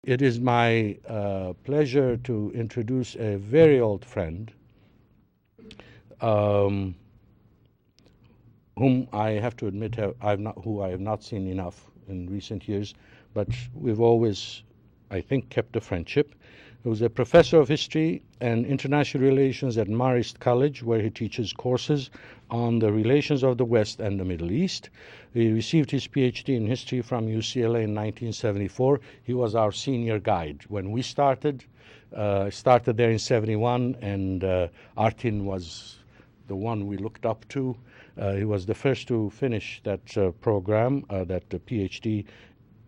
It is my pleasure to introduce a very old friend, whom I have to admit who I have not seen enough in recent years, but we've always, I think, kept a friendship. He was a professor of history and international relations at Marist College, where he teaches courses on the relations of the West and the Middle East. He received his PhD in history from UCLA in 1974. He was our senior guide when we started. Started there in 71, and Artin was the one we looked up to. He was the first to finish that program, that PhD,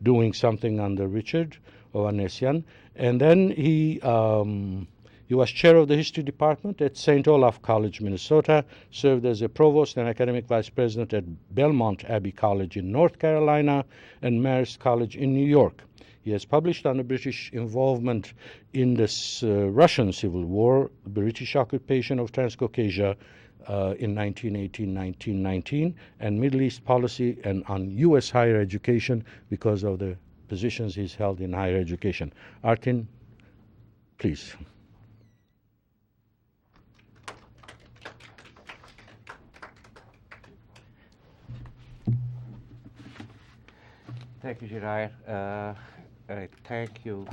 doing something under Richard Ovanesian. And then he was chair of the history department at St. Olaf College, Minnesota, served as a provost and academic vice president at Belmont Abbey College in North Carolina and Marist College in New York. He has published on the British involvement in the Russian Civil War, the British occupation of Transcaucasia in 1918-1919, and Middle East policy, and on U.S. higher education because of the positions he's held in higher education. Artin, please. Thank you, Giray. I thank you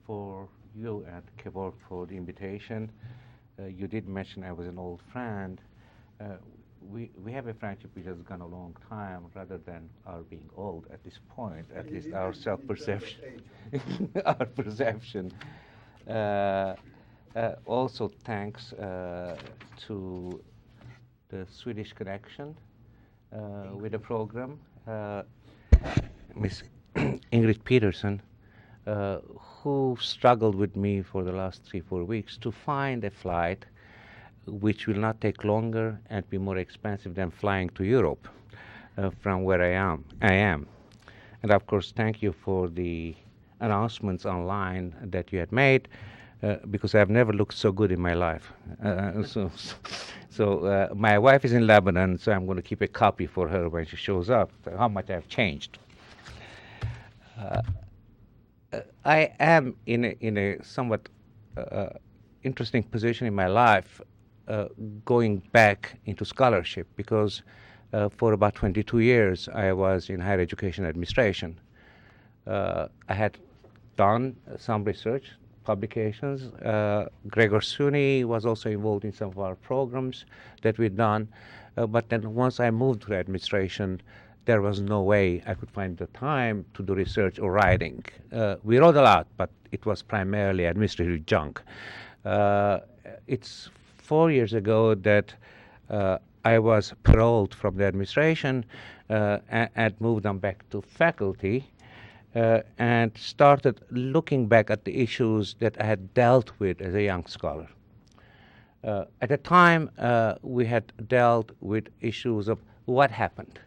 for you and Kebor for the invitation. You did mention I was an old friend. We have a friendship which has gone a long time rather than our being old at this point, at least our self-perception. Our perception. Also thanks to the Swedish connection with the program. Miss Ingrid Peterson, who struggled with me for the last 3-4 weeks to find a flight which will not take longer and be more expensive than flying to Europe from where I am. And of course, thank you for the announcements online that you had made, because I've never looked so good in my life. So my wife is in Lebanon, so I'm going to keep a copy for her when she shows up, how much I've changed. I am in a somewhat interesting position in my life, going back into scholarship, because for about 22 years I was in higher education administration. I had done some research, publications. Gregor Suni was also involved in some of our programs that we'd done. But then once I moved to administration, there was no way I could find the time to do research or writing. We wrote a lot, but it was primarily administrative junk. It's 4 years ago that I was paroled from the administration and moved on back to faculty and started looking back at the issues that I had dealt with as a young scholar. At the time, we had dealt with issues of what happened.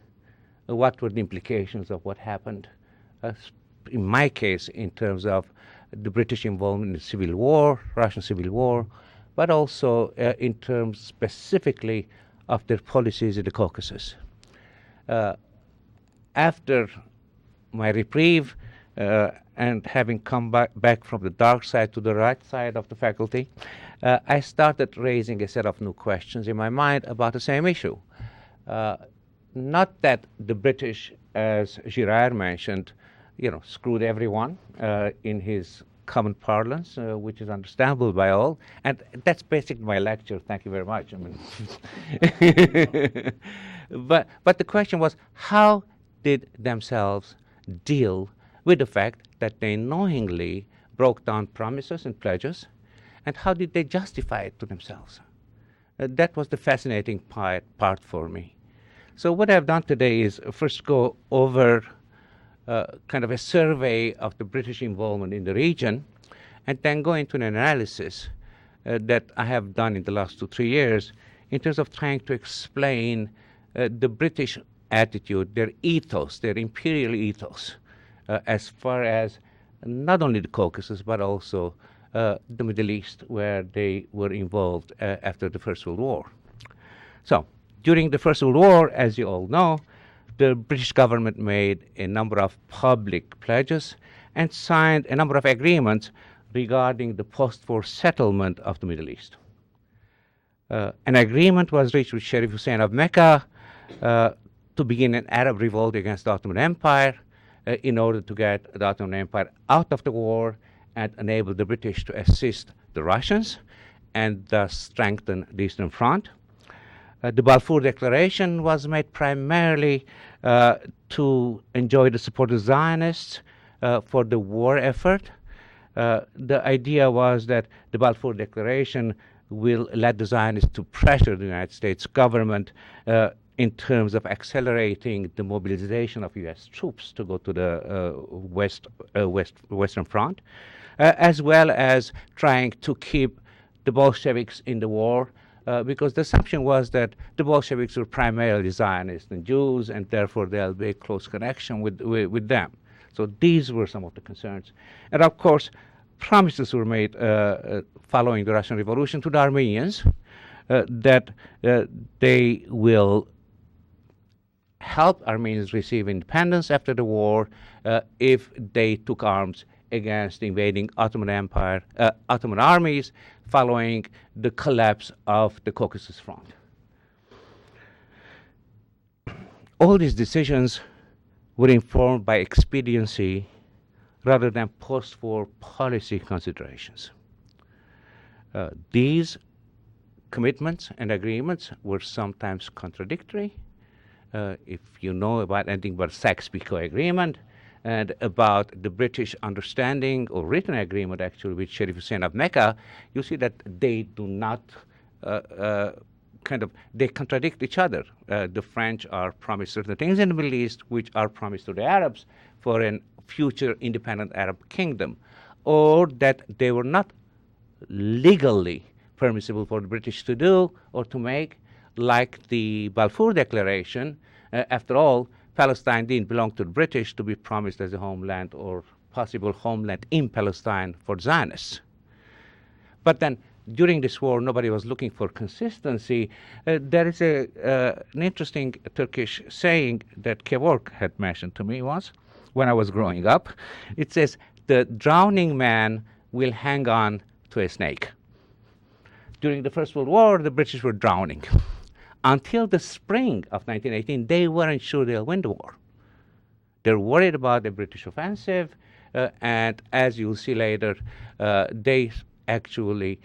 What were the implications of what happened? In my case, in terms of the British involvement in the Civil War, Russian Civil War, but also in terms specifically of their policies in the Caucasus. After my reprieve and having come back from the dark side to the right side of the faculty, I started raising a set of new questions in my mind about the same issue. Not that the British, as Girard mentioned, screwed everyone in his common parlance, which is understandable by all, and that's basically my lecture. Thank you very much. I mean, but the question was, how did themselves deal with the fact that they knowingly broke down promises and pledges, and how did they justify it to themselves? That was the fascinating part for me. So what I've done today is first go over kind of a survey of the British involvement in the region, and then go into an analysis that I have done in the last 2-3 years in terms of trying to explain the British attitude, their ethos, their imperial ethos, as far as not only the Caucasus, but also the Middle East, where they were involved after the First World War. So, during the First World War, as you all know, the British government made a number of public pledges, and signed a number of agreements regarding the post-war settlement of the Middle East. An agreement was reached with Sharif Hussein of Mecca to begin an Arab revolt against the Ottoman Empire in order to get the Ottoman Empire out of the war and enable the British to assist the Russians and thus strengthen the Eastern Front. The Balfour Declaration was made primarily to enjoy the support of Zionists for the war effort. The idea was that the Balfour Declaration will let the Zionists to pressure the United States government in terms of accelerating the mobilization of U.S. troops to go to the Western Front, as well as trying to keep the Bolsheviks in the war, because the assumption was that the Bolsheviks were primarily Zionists and Jews, and therefore there'll be a close connection with them. So these were some of the concerns. And of course, promises were made following the Russian Revolution to the Armenians that they will help Armenians receive independence after the war if they took arms against the invading Ottoman Empire, Ottoman armies following the collapse of the Caucasus Front. All these decisions were informed by expediency rather than post-war policy considerations. These commitments and agreements were sometimes contradictory. If you know about anything about Sykes-Picot Agreement and about the British understanding or written agreement actually with Sharif Hussein of Mecca, you see that they do not they contradict each other. The French are promised certain things in the Middle East which are promised to the Arabs for a future independent Arab kingdom, or that they were not legally permissible for the British to do or to make, like the Balfour Declaration. After all, Palestine didn't belong to the British to be promised as a homeland or possible homeland in Palestine for Zionists. But then, during this war, nobody was looking for consistency. There is an interesting Turkish saying that Kevork had mentioned to me once when I was growing up. It says, "The drowning man will hang on to a snake." During the First World War, the British were drowning. Until the spring of 1918, they weren't sure they'll win the war. They're worried about the British offensive, and as you'll see later, they actually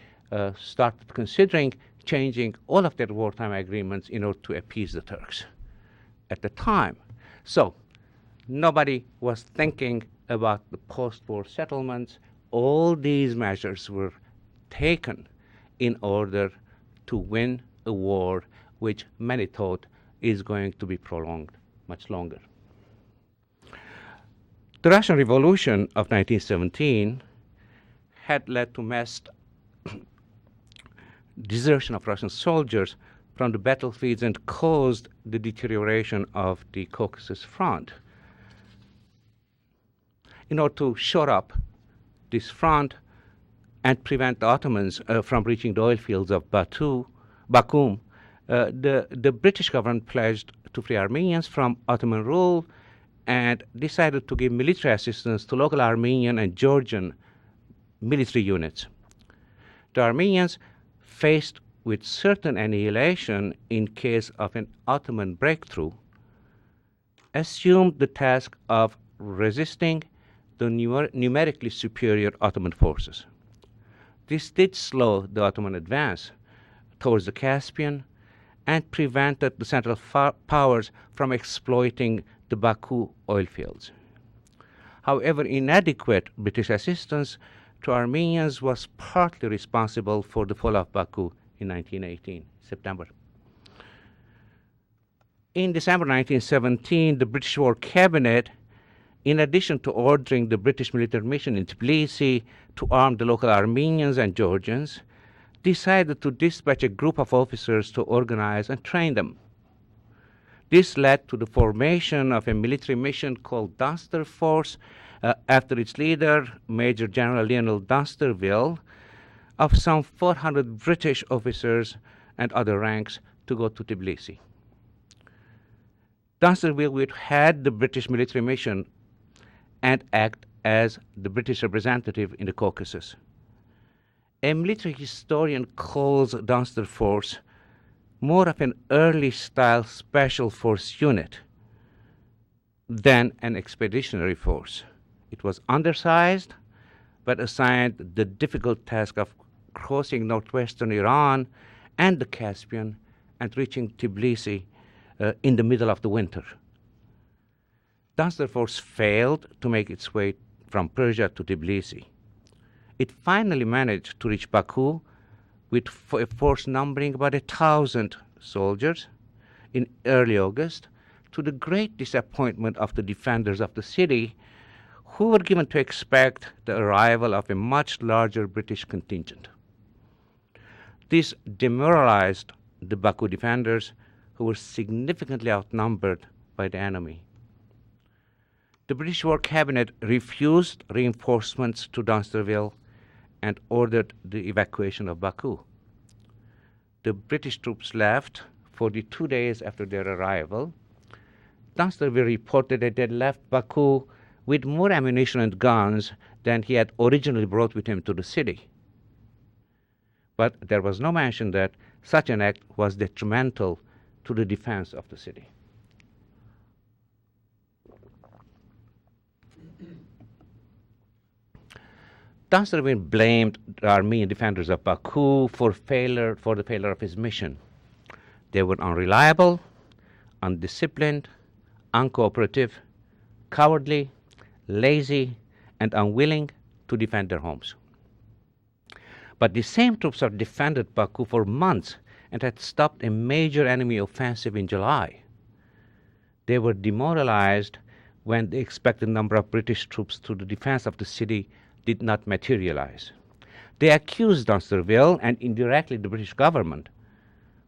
started considering changing all of their wartime agreements in order to appease the Turks at the time. So nobody was thinking about the post-war settlements. All these measures were taken in order to win a war which many thought is going to be prolonged much longer. The Russian Revolution of 1917 had led to mass desertion of Russian soldiers from the battlefields and caused the deterioration of the Caucasus Front. In order to shore up this front and prevent the Ottomans from reaching the oil fields of Bakum, the British government pledged to free Armenians from Ottoman rule and decided to give military assistance to local Armenian and Georgian military units. The Armenians, faced with certain annihilation in case of an Ottoman breakthrough, assumed the task of resisting the numerically superior Ottoman forces. This did slow the Ottoman advance towards the Caspian and prevented the Central Powers from exploiting the Baku oil fields. However, inadequate British assistance to Armenians was partly responsible for the fall of Baku in 1918, September. In December 1917, the British War Cabinet, in addition to ordering the British military mission in Tbilisi to arm the local Armenians and Georgians, decided to dispatch a group of officers to organize and train them. This led to the formation of a military mission called Dunster Force, after its leader, Major General Lionel Dunsterville, of some 400 British officers and other ranks to go to Tbilisi. Dunsterville would head the British military mission and act as the British representative in the Caucasus. A military historian calls Dunster Force more of an early-style special force unit than an expeditionary force. It was undersized, but assigned the difficult task of crossing northwestern Iran and the Caspian and reaching Tbilisi in the middle of the winter. Dunster Force failed to make its way from Persia to Tbilisi. It finally managed to reach Baku with a force numbering about 1,000 soldiers in early August, to the great disappointment of the defenders of the city, who were given to expect the arrival of a much larger British contingent. This demoralized the Baku defenders, who were significantly outnumbered by the enemy. The British War Cabinet refused reinforcements to Dunsterville and ordered the evacuation of Baku. The British troops left 42 days after their arrival. Dunsterville reported that they had left Baku with more ammunition and guns than he had originally brought with him to the city. But there was no mention that such an act was detrimental to the defense of the city. Dunsterville blamed the Armenian defenders of Baku for the failure of his mission. They were unreliable, undisciplined, uncooperative, cowardly, lazy, and unwilling to defend their homes. But the same troops had defended Baku for months and had stopped a major enemy offensive in July. They were demoralized when the expected number of British troops to the defense of the city did not materialize. They accused Dunsterville and indirectly the British government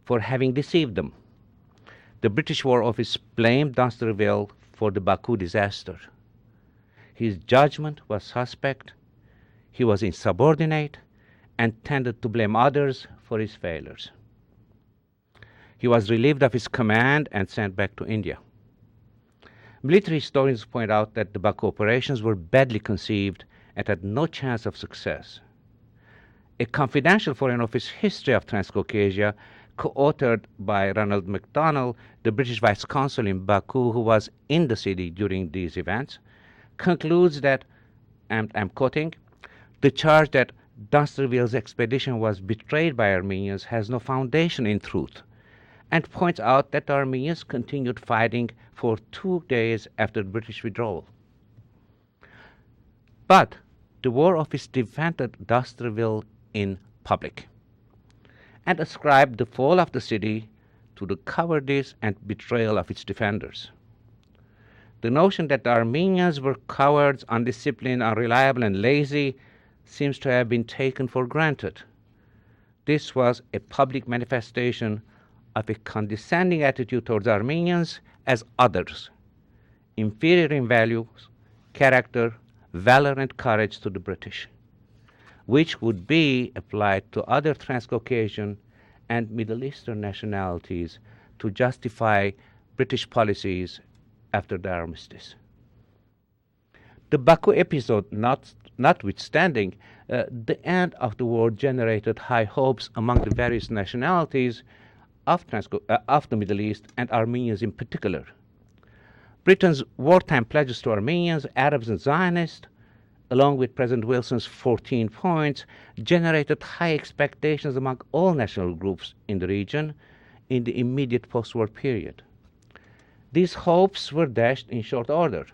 for having deceived them. The British War Office blamed Dunsterville for the Baku disaster. His judgment was suspect, he was insubordinate, and tended to blame others for his failures. He was relieved of his command and sent back to India. Military historians point out that the Baku operations were badly conceived and had no chance of success. A confidential Foreign Office history of Transcaucasia, co-authored by Ronald MacDonald, the British Vice Consul in Baku, who was in the city during these events, concludes that, and I'm quoting, "The charge that Dunsterville's expedition was betrayed by Armenians has no foundation in truth," and points out that the Armenians continued fighting for 2 days after the British withdrawal. But the War Office defended Dunsterville in public and ascribed the fall of the city to the cowardice and betrayal of its defenders. The notion that the Armenians were cowards, undisciplined, unreliable, and lazy seems to have been taken for granted. This was a public manifestation of a condescending attitude towards Armenians as others, inferior in values, character, valor, and courage to the British, which would be applied to other Transcaucasian and Middle Eastern nationalities to justify British policies after the armistice. The Baku episode notwithstanding, the end of the war generated high hopes among the various nationalities of the Middle East and Armenians in particular. Britain's wartime pledges to Armenians, Arabs, and Zionists, along with President Wilson's 14 points, generated high expectations among all national groups in the region in the immediate post-war period. These hopes were dashed in short order.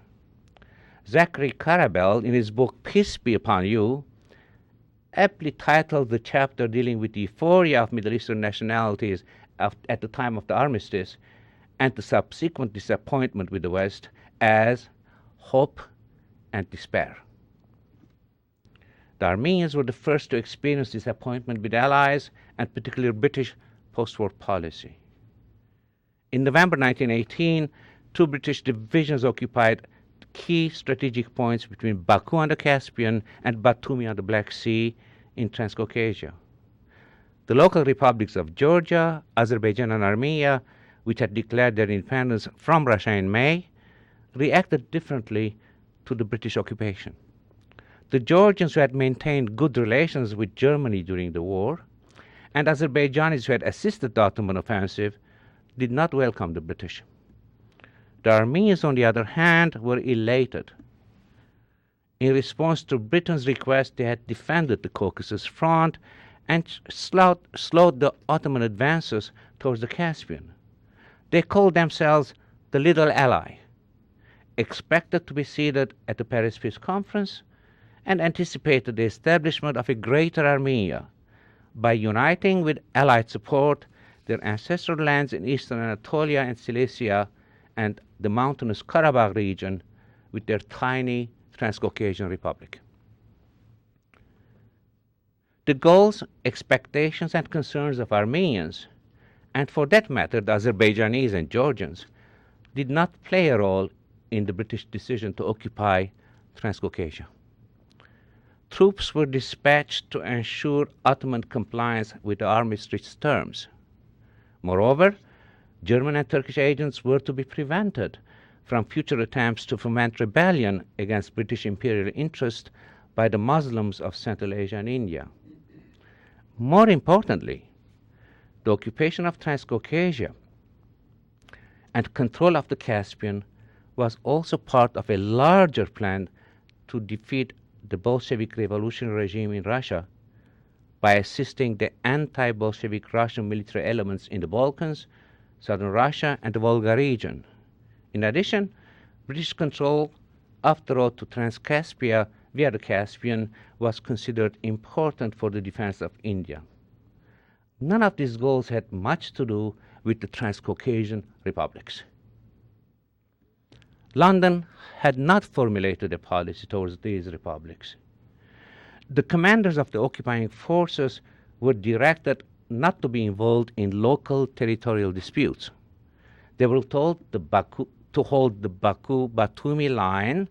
Zachary Karabakh, in his book Peace Be Upon You, aptly titled the chapter dealing with the euphoria of Middle Eastern nationalities at the time of the armistice and the subsequent disappointment with the West as Hope and Despair. The Armenians were the first to experience disappointment with allies and particularly British post-war policy. In November 1918, 2 British divisions occupied key strategic points between Baku on the Caspian and Batumi on the Black Sea in Transcaucasia. The local republics of Georgia, Azerbaijan, and Armenia, which had declared their independence from Russia in May, reacted differently to the British occupation. The Georgians, who had maintained good relations with Germany during the war, and Azerbaijanis, who had assisted the Ottoman offensive, did not welcome the British. The Armenians, on the other hand, were elated. In response to Britain's request, they had defended the Caucasus front and slowed the Ottoman advances towards the Caspian. They called themselves the Little Ally, expected to be seated at the Paris Peace Conference, and anticipated the establishment of a greater Armenia by uniting with Allied support their ancestral lands in eastern Anatolia and Cilicia and the mountainous Karabakh region with their tiny Transcaucasian republic. The goals, expectations, and concerns of Armenians, and for that matter the Azerbaijanis and Georgians, did not play a role in the British decision to occupy Transcaucasia. Troops were dispatched to ensure Ottoman compliance with the armistice terms. Moreover, German and Turkish agents were to be prevented from future attempts to foment rebellion against British imperial interest by the Muslims of Central Asia and India. More importantly, the occupation of Transcaucasia and control of the Caspian was also part of a larger plan to defeat the Bolshevik revolutionary regime in Russia by assisting the anti-Bolshevik Russian military elements in the Balkans, southern Russia, and the Volga region. In addition, British control of the road to Transcaspia via the Caspian was considered important for the defense of India. None of these goals had much to do with the Transcaucasian republics. London had not formulated a policy towards these republics. The commanders of the occupying forces were directed not to be involved in local territorial disputes. They were told to hold the Baku-Batumi line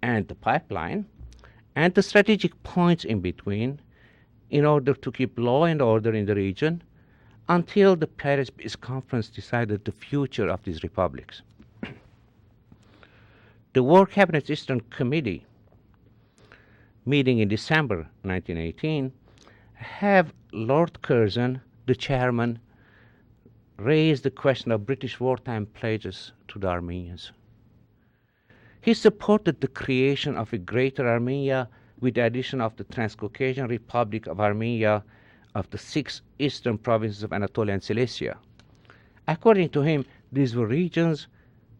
and the pipeline and the strategic points in between in order to keep law and order in the region until the Paris Peace Conference decided the future of these republics. The War Cabinet's Eastern Committee, meeting in December 1918, have Lord Curzon, the chairman, raise the question of British wartime pledges to the Armenians. He supported the creation of a greater Armenia with the addition of the Transcaucasian Republic of Armenia of the 6 eastern provinces of Anatolia and Cilicia. According to him, these were regions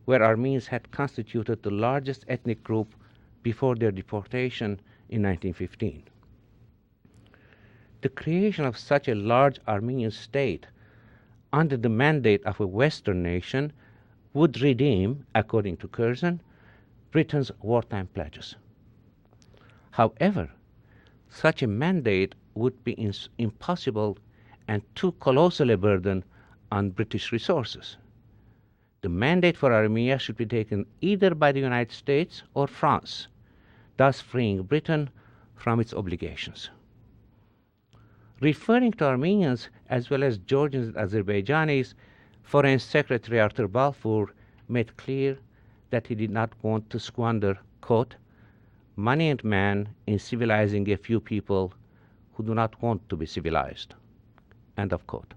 where Armenians had constituted the largest ethnic group before their deportation in 1915. The creation of such a large Armenian state under the mandate of a Western nation would redeem, according to Curzon, Britain's wartime pledges. However, such a mandate would be impossible and too colossal a burden on British resources. The mandate for Armenia should be taken either by the United States or France, thus freeing Britain from its obligations. Referring to Armenians as well as Georgians and Azerbaijanis, Foreign Secretary Arthur Balfour made clear that he did not want to squander, quote, money and man in civilizing a few people who do not want to be civilized, end of quote.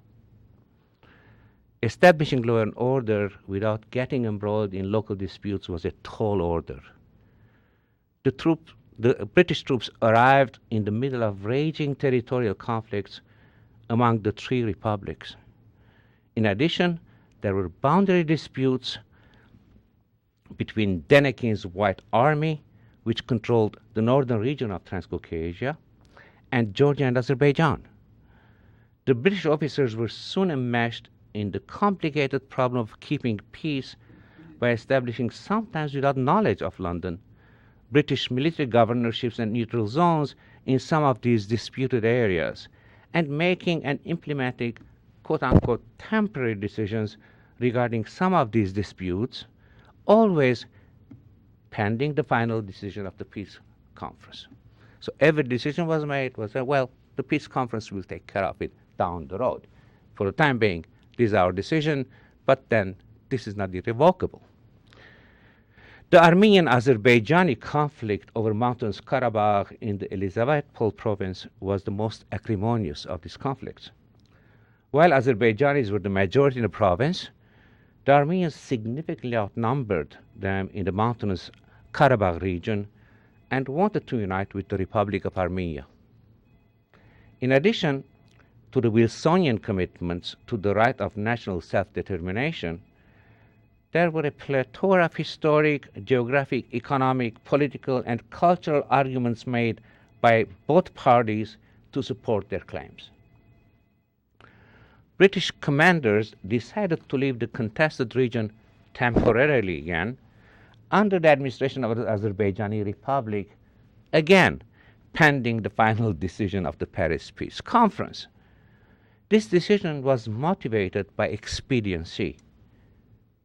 Establishing law and order without getting embroiled in local disputes was a tall order. The British troops arrived in the middle of raging territorial conflicts among the 3 republics. In addition, there were boundary disputes between Denikin's White Army, which controlled the northern region of Transcaucasia, and Georgia and Azerbaijan. The British officers were soon enmeshed in the complicated problem of keeping peace by establishing, sometimes without knowledge of London, British military governorships and neutral zones in some of these disputed areas, and making and implementing quote-unquote temporary decisions regarding some of these disputes, always pending the final decision of the peace conference. So every decision was made was that, well, the peace conference will take care of it down the road. For the time being, this is our decision, but then this is not irrevocable. The Armenian-Azerbaijani conflict over mountainous Karabakh in the Elizabethpol province was the most acrimonious of these conflicts. While Azerbaijanis were the majority in the province, the Armenians significantly outnumbered them in the mountainous Karabakh region and wanted to unite with the Republic of Armenia. In addition to the Wilsonian commitments to the right of national self-determination, there were a plethora of historic, geographic, economic, political, and cultural arguments made by both parties to support their claims. British commanders decided to leave the contested region temporarily again under the administration of the Azerbaijani Republic, again pending the final decision of the Paris Peace Conference. This decision was motivated by expediency.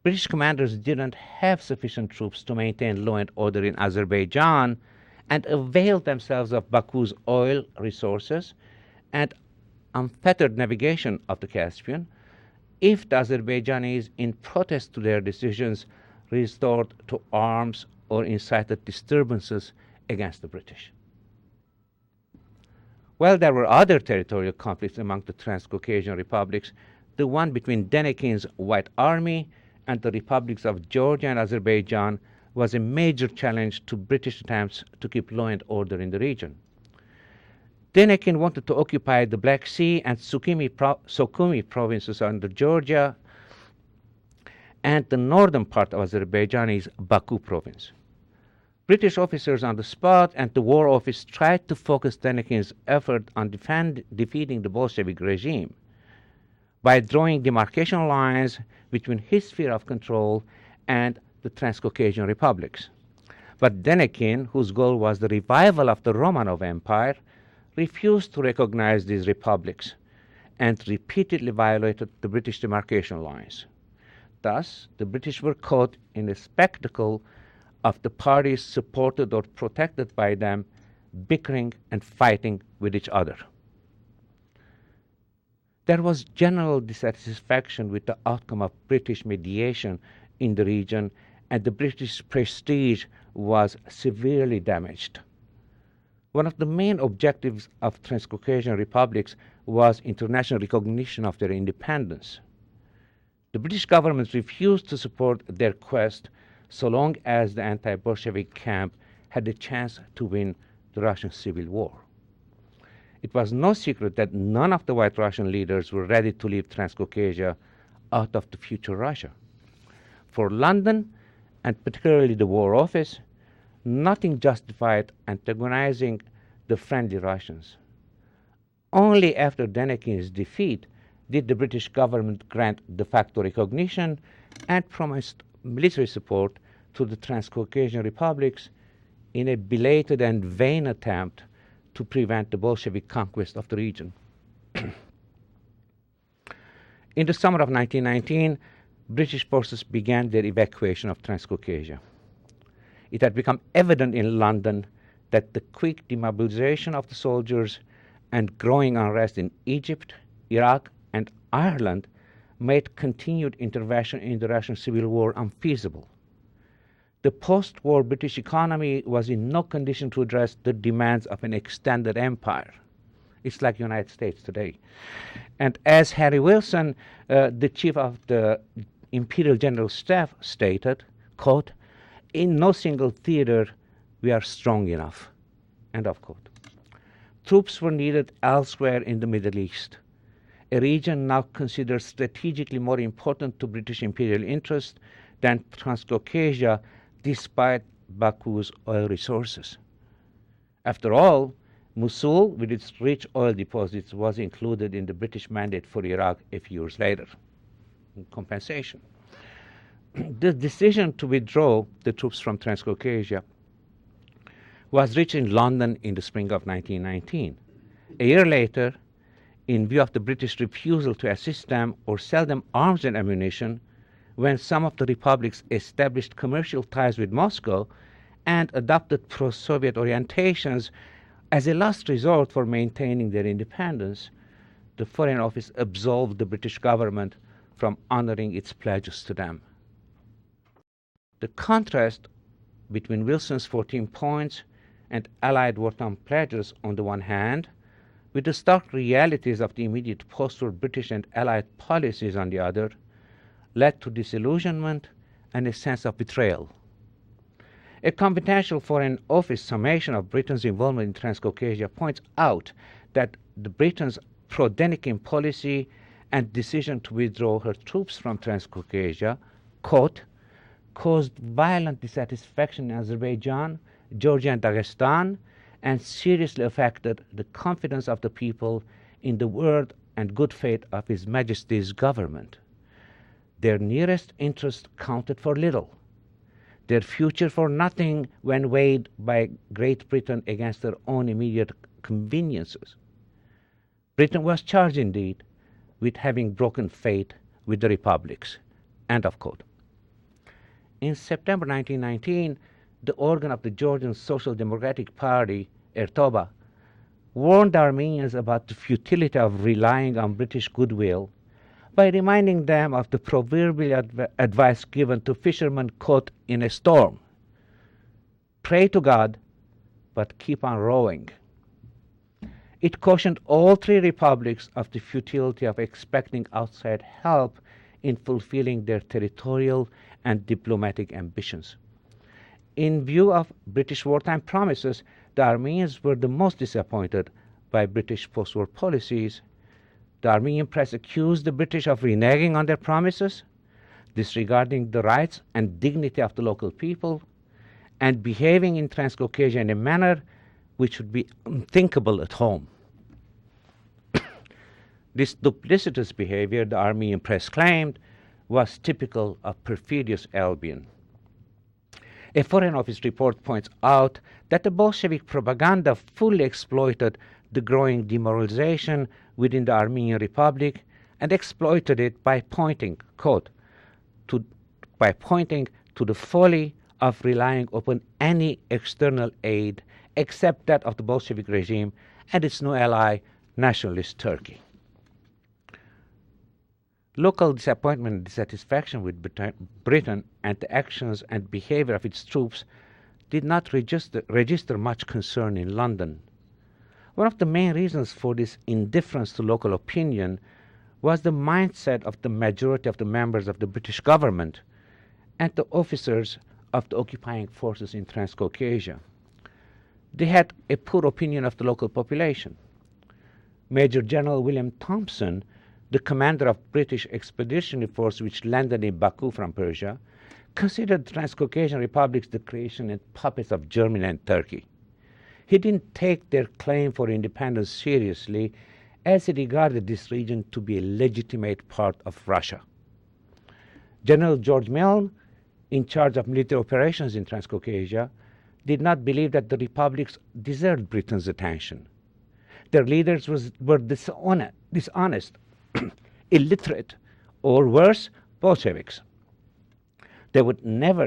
British commanders didn't have sufficient troops to maintain law and order in Azerbaijan and availed themselves of Baku's oil resources and unfettered navigation of the Caspian if the Azerbaijanis, in protest to their decisions, resorted to arms or incited disturbances against the British. While there were other territorial conflicts among the Transcaucasian republics, the one between Denikin's White Army and the republics of Georgia and Azerbaijan was a major challenge to British attempts to keep law and order in the region. Denikin wanted to occupy the Black Sea and Sukhumi provinces under Georgia and the northern part of Azerbaijan's Baku province. British officers on the spot and the War Office tried to focus Denikin's effort on defeating the Bolshevik regime by drawing demarcation lines between his sphere of control and the Transcaucasian republics. But Denikin, whose goal was the revival of the Romanov Empire, refused to recognize these republics and repeatedly violated the British demarcation lines. Thus, the British were caught in a spectacle of the parties supported or protected by them bickering and fighting with each other. There was general dissatisfaction with the outcome of British mediation in the region, and the British prestige was severely damaged. One of the main objectives of Transcaucasian republics was international recognition of their independence. The British government refused to support their quest so long as the anti-Bolshevik camp had a chance to win the Russian Civil War. It was no secret that none of the White Russian leaders were ready to leave Transcaucasia out of the future Russia. For London, and particularly the War Office, nothing justified antagonizing the friendly Russians. Only after Denikin's defeat did the British government grant de facto recognition and promised military support to the Transcaucasian republics in a belated and vain attempt to prevent the Bolshevik conquest of the region. In the summer of 1919, British forces began their evacuation of Transcaucasia. It had become evident in London that the quick demobilization of the soldiers and growing unrest in Egypt, Iraq, and Ireland made continued intervention in the Russian Civil War unfeasible. The post-war British economy was in no condition to address the demands of an extended empire. It's like the United States today. And as Harry Wilson, the chief of the Imperial General Staff, stated, quote, "In no single theater we are strong enough," end of quote. Troops were needed elsewhere in the Middle East, a region now considered strategically more important to British imperial interest than Transcaucasia, despite Baku's oil resources. After all, Mosul, with its rich oil deposits, was included in the British mandate for Iraq a few years later, in compensation. The decision to withdraw the troops from Transcaucasia was reached in London in the spring of 1919. A year later, in view of the British refusal to assist them or sell them arms and ammunition, when some of the republics established commercial ties with Moscow and adopted pro-Soviet orientations as a last resort for maintaining their independence, the Foreign Office absolved the British government from honoring its pledges to them. The contrast between Wilson's 14 points and Allied wartime pledges on the one hand, with the stark realities of the immediate post-war British and Allied policies on the other, led to disillusionment and a sense of betrayal. A confidential Foreign Office summation of Britain's involvement in Transcaucasia points out that the Britain's pro-Denikin policy and decision to withdraw her troops from Transcaucasia, quote, caused violent dissatisfaction in Azerbaijan, Georgia, and Dagestan, and seriously affected the confidence of the people in the word and good faith of His Majesty's government. Their nearest interest counted for little, their future for nothing when weighed by Great Britain against their own immediate conveniences. Britain was charged indeed with having broken faith with the republics, end of quote. In September 1919, the organ of the Georgian Social Democratic Party, Ertoba, warned Armenians about the futility of relying on British goodwill by reminding them of the proverbial advice given to fishermen caught in a storm. Pray to God, but keep on rowing. It cautioned all three republics of the futility of expecting outside help in fulfilling their territorial and diplomatic ambitions. In view of British wartime promises, the Armenians were the most disappointed by British post-war policies. The Armenian press accused the British of reneging on their promises, disregarding the rights and dignity of the local people, and behaving in Transcaucasia in a manner which would be unthinkable at home. This duplicitous behavior, the Armenian press claimed, was typical of perfidious Albion. A Foreign Office report points out that the Bolshevik propaganda fully exploited the growing demoralization within the Armenian Republic and exploited it by pointing, quote, to the folly of relying upon any external aid except that of the Bolshevik regime and its new ally, nationalist Turkey. Local disappointment and dissatisfaction with Britain and the actions and behavior of its troops did not register much concern in London. One of the main reasons for this indifference to local opinion was the mindset of the majority of the members of the British government and the officers of the occupying forces in Transcaucasia. They had a poor opinion of the local population. Major General William Thompson, the commander of British expeditionary force which landed in Baku from Persia, considered Transcaucasian republics the creation and puppets of Germany and Turkey. He didn't take their claim for independence seriously, as he regarded this region to be a legitimate part of Russia. General George Milne, in charge of military operations in Transcaucasia, did not believe that the republics deserved Britain's attention. Their leaders were dishonest, illiterate, or worse, Bolsheviks. They would need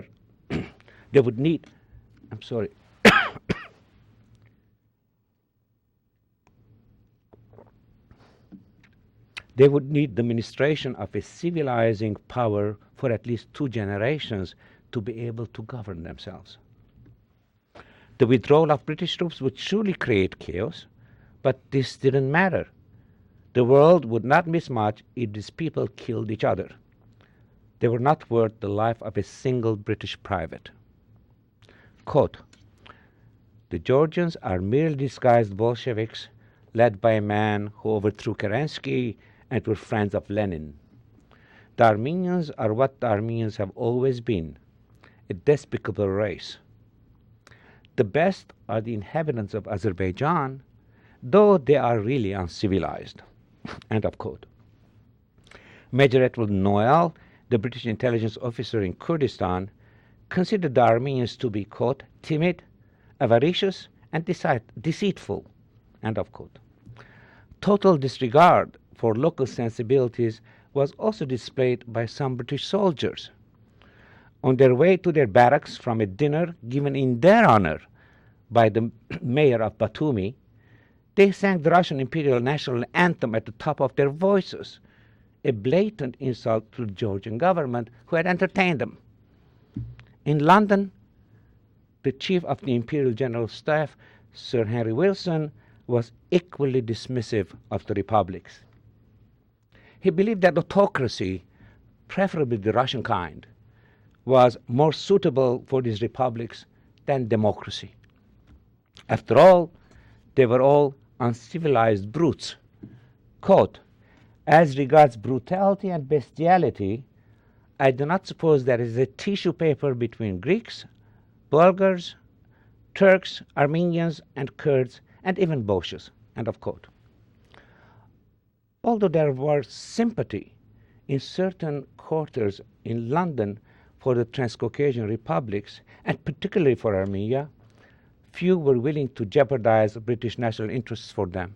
the ministration of a civilizing power for at least 2 generations to be able to govern themselves. The withdrawal of British troops would surely create chaos, but this didn't matter. The world would not miss much if these people killed each other. They were not worth the life of a single British private. Quote, the Georgians are merely disguised Bolsheviks led by a man who overthrew Kerensky and were friends of Lenin. The Armenians are what the Armenians have always been, a despicable race. The best are the inhabitants of Azerbaijan, though they are really uncivilized. End of quote. Major Edward Noel, the British intelligence officer in Kurdistan, considered the Armenians to be, quote, timid, avaricious, and deceitful, end of quote. Total disregard for local sensibilities was also displayed by some British soldiers. On their way to their barracks from a dinner given in their honor by the mayor of Batumi, they sang the Russian Imperial national anthem at the top of their voices, a blatant insult to the Georgian government who had entertained them. In London, the chief of the Imperial General Staff, Sir Henry Wilson, was equally dismissive of the republics. He believed that autocracy, preferably the Russian kind, was more suitable for these republics than democracy. After all, they were all uncivilized brutes. Quote, "As regards brutality and bestiality, I do not suppose there is a tissue paper between Greeks, Bulgars, Turks, Armenians, and Kurds, and even Boches." End of quote. Although there was sympathy in certain quarters in London for the Transcaucasian republics, and particularly for Armenia, few were willing to jeopardize British national interests for them.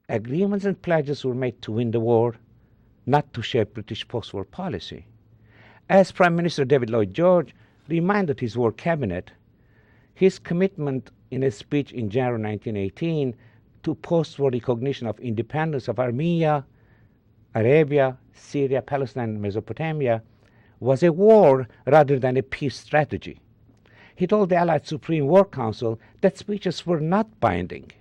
Agreements and pledges were made to win the war, not to shape British post-war policy. As Prime Minister David Lloyd George reminded his war cabinet, his commitment in a speech in January 1918 to post-war recognition of independence of Armenia, Arabia, Syria, Palestine, and Mesopotamia was a war rather than a peace strategy. He told the Allied Supreme War Council that speeches were not binding.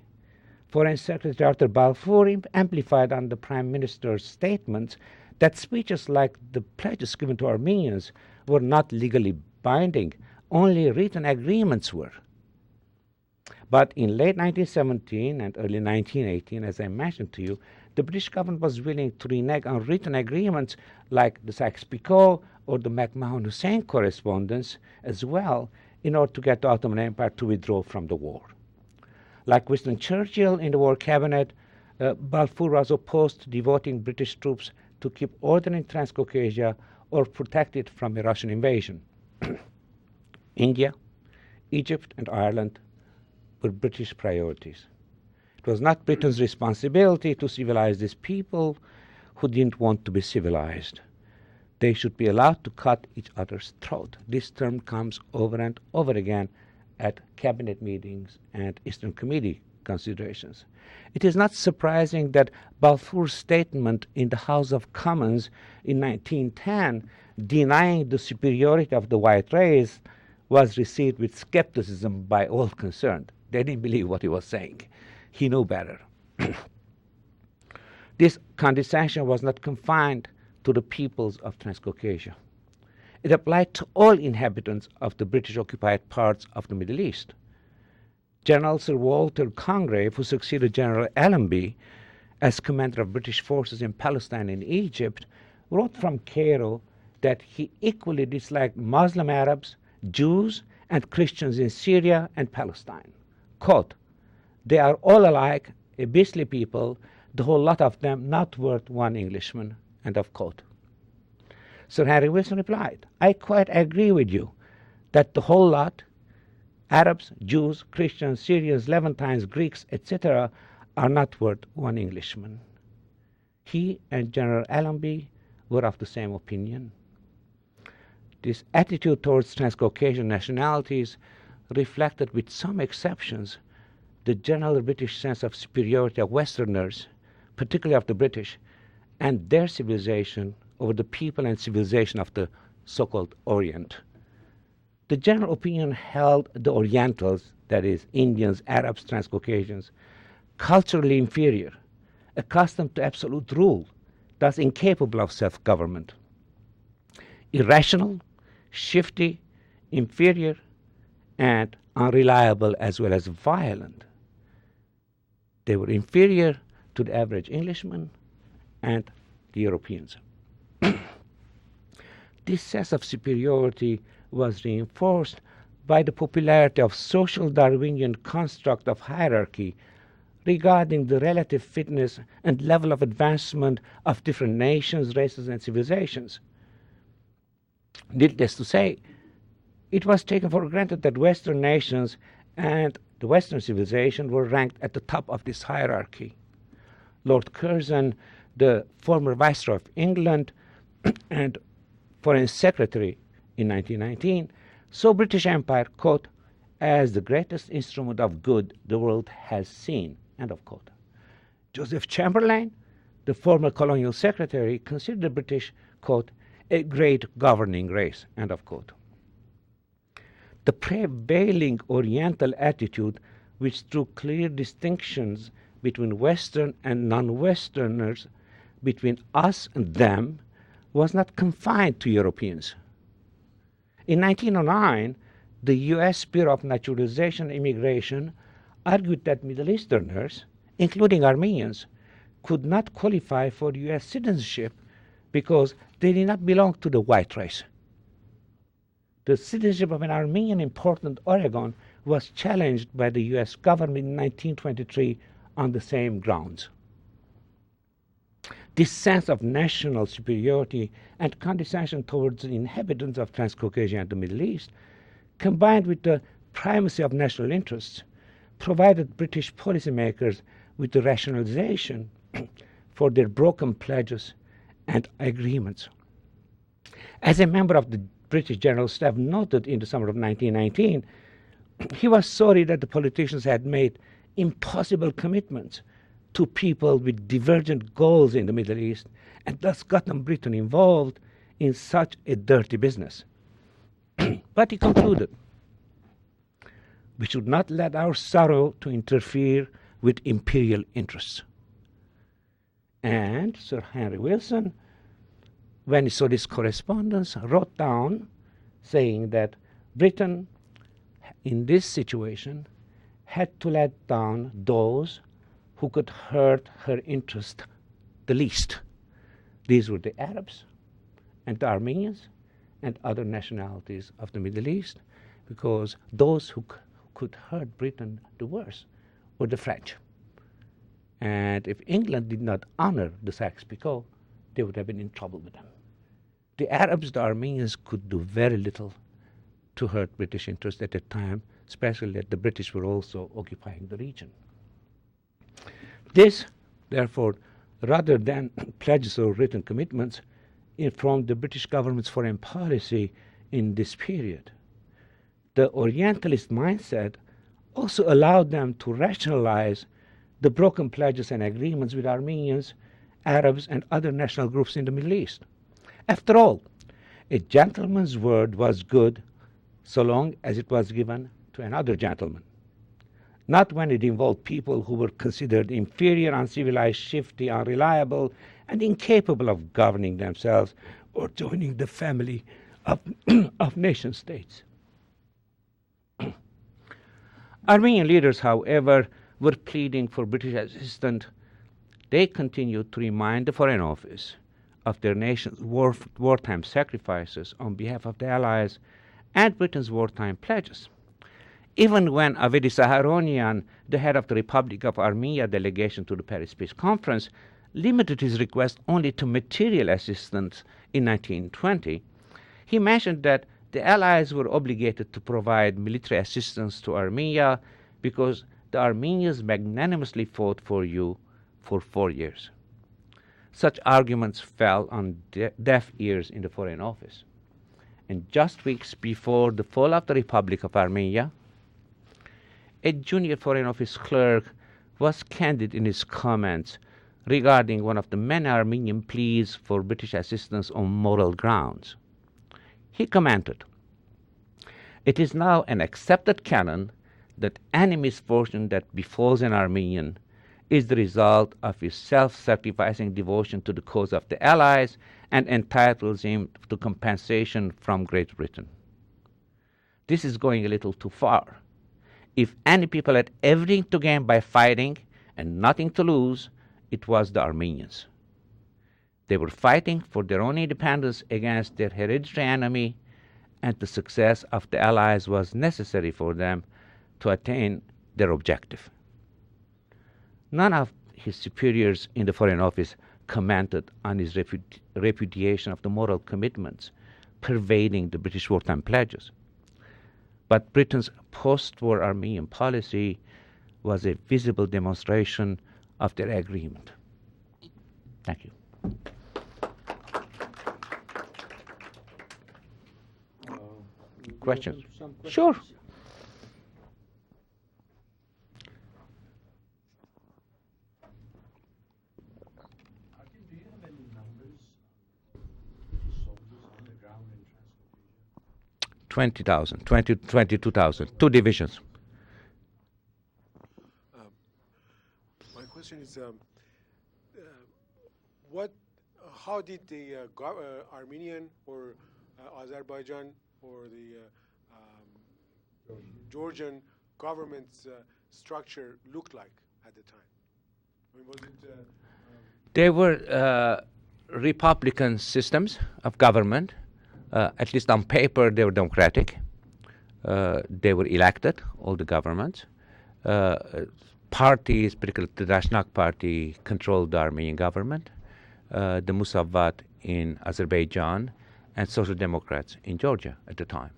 Foreign Secretary Arthur Balfour amplified on the Prime Minister's statements that speeches like the pledges given to Armenians were not legally binding, only written agreements were. But in late 1917 and early 1918, as I mentioned to you, the British government was willing to renege on written agreements like the Sykes-Picot or the McMahon-Hussein correspondence as well, in order to get the Ottoman Empire to withdraw from the war. Like Winston Churchill in the war cabinet, Balfour was opposed to devoting British troops to keep order in Transcaucasia or protect it from a Russian invasion. India, Egypt, and Ireland were British priorities. It was not Britain's responsibility to civilize these people who didn't want to be civilized. They should be allowed to cut each other's throat. This term comes over and over again at cabinet meetings and Eastern Committee considerations. It is not surprising that Balfour's statement in the House of Commons in 1910, denying the superiority of the white race, was received with skepticism by all concerned. They didn't believe what he was saying. He knew better. This condescension was not confined to the peoples of Transcaucasia. It applied to all inhabitants of the British-occupied parts of the Middle East. General Sir Walter Congreve, who succeeded General Allenby as commander of British forces in Palestine and Egypt, wrote from Cairo that he equally disliked Muslim Arabs, Jews, and Christians in Syria and Palestine. Quote, "They are all alike, a beastly people, the whole lot of them not worth one Englishman." End of quote. Sir Henry Wilson replied, "I quite agree with you that the whole lot, Arabs, Jews, Christians, Syrians, Levantines, Greeks, etc., are not worth one Englishman." He and General Allenby were of the same opinion. This attitude towards Transcaucasian nationalities reflected, with some exceptions, the general British sense of superiority of Westerners, particularly of the British, and their civilization over the people and civilization of the so-called Orient. The general opinion held the Orientals, that is, Indians, Arabs, Transcaucasians, culturally inferior, accustomed to absolute rule, thus incapable of self-government, irrational, shifty, inferior, and unreliable as well as violent. They were inferior to the average Englishman and the Europeans. This sense of superiority was reinforced by the popularity of social Darwinian construct of hierarchy regarding the relative fitness and level of advancement of different nations, races, and civilizations. Needless to say, it was taken for granted that Western nations and the Western civilization were ranked at the top of this hierarchy. Lord Curzon, the former Viceroy of England and Foreign Secretary in 1919, saw British Empire, quote, "as the greatest instrument of good the world has seen," end of quote. Joseph Chamberlain, the former colonial secretary, considered the British, quote, "a great governing race," end of quote. the prevailing Oriental attitude, which drew clear distinctions between Western and non-Westerners, between us and them, was not confined to Europeans. In 1909, the U.S. Bureau of Naturalization and Immigration argued that Middle Easterners, including Armenians, could not qualify for U.S. citizenship because they did not belong to the white race. The citizenship of an Armenian in Portland, Oregon, was challenged by the U.S. government in 1923 on the same grounds. This sense of national superiority and condescension towards the inhabitants of Transcaucasia and the Middle East, combined with the primacy of national interests, provided British policymakers with the rationalization for their broken pledges and agreements. As a member of the British General Staff noted in the summer of 1919, he was sorry that the politicians had made impossible commitments to people with divergent goals in the Middle East and thus gotten Britain involved in such a dirty business. But he concluded, we should not let our sorrow to interfere with imperial interests. And Sir Henry Wilson, when he saw this correspondence, wrote down saying that Britain, in this situation, had to let down those who could hurt her interest the least. These were the Arabs and the Armenians and other nationalities of the Middle East, because those who could hurt Britain the worst were the French. And if England did not honor the Sykes-Picot, they would have been in trouble with them. The Arabs, the Armenians, could do very little to hurt British interests at the time, especially that the British were also occupying the region. This, therefore, rather than pledges or written commitments, informed the British government's foreign policy in this period. The Orientalist mindset also allowed them to rationalize the broken pledges and agreements with Armenians, Arabs, and other national groups in the Middle East. After all, a gentleman's word was good so long as it was given to another gentleman, not when it involved people who were considered inferior, uncivilized, shifty, unreliable, and incapable of governing themselves or joining the family of nation states. Armenian leaders, however, were pleading for British assistance. They continued to remind the Foreign Office of their nation's wartime sacrifices on behalf of the Allies and Britain's wartime pledges. Even when Avedi Saharonian, the head of the Republic of Armenia delegation to the Paris Peace Conference, limited his request only to material assistance in 1920, he mentioned that the Allies were obligated to provide military assistance to Armenia because the Armenians magnanimously fought for you for 4 years. Such arguments fell on deaf ears in the Foreign Office. And just weeks before the fall of the Republic of Armenia, a junior Foreign Office clerk was candid in his comments regarding one of the many Armenian pleas for British assistance on moral grounds. He commented, "It is now an accepted canon that any misfortune that befalls an Armenian is the result of his self-sacrificing devotion to the cause of the Allies and entitles him to compensation from Great Britain. This is going a little too far. If any people had everything to gain by fighting and nothing to lose, it was the Armenians. They were fighting for their own independence against their hereditary enemy, and the success of the Allies was necessary for them to attain their objective." None of his superiors in the Foreign Office commented on his repudiation of the moral commitments pervading the British wartime pledges. But Britain's post-war Armenian policy was a visible demonstration of their agreement. Thank you. Questions? Sure. Artin, do you have any numbers on British soldiers on the ground in Transcaucasia? 20,000, 22,000, two divisions. My question is, how did the Armenian or Azerbaijan or the Georgian government's structure look like at the time? I mean, was it? They were Republican systems of government. At least on paper, they were democratic. They were elected, all the governments. Parties, particularly the Dashnak party, controlled the Armenian government. The Musavat in Azerbaijan, and Social Democrats in Georgia at the time.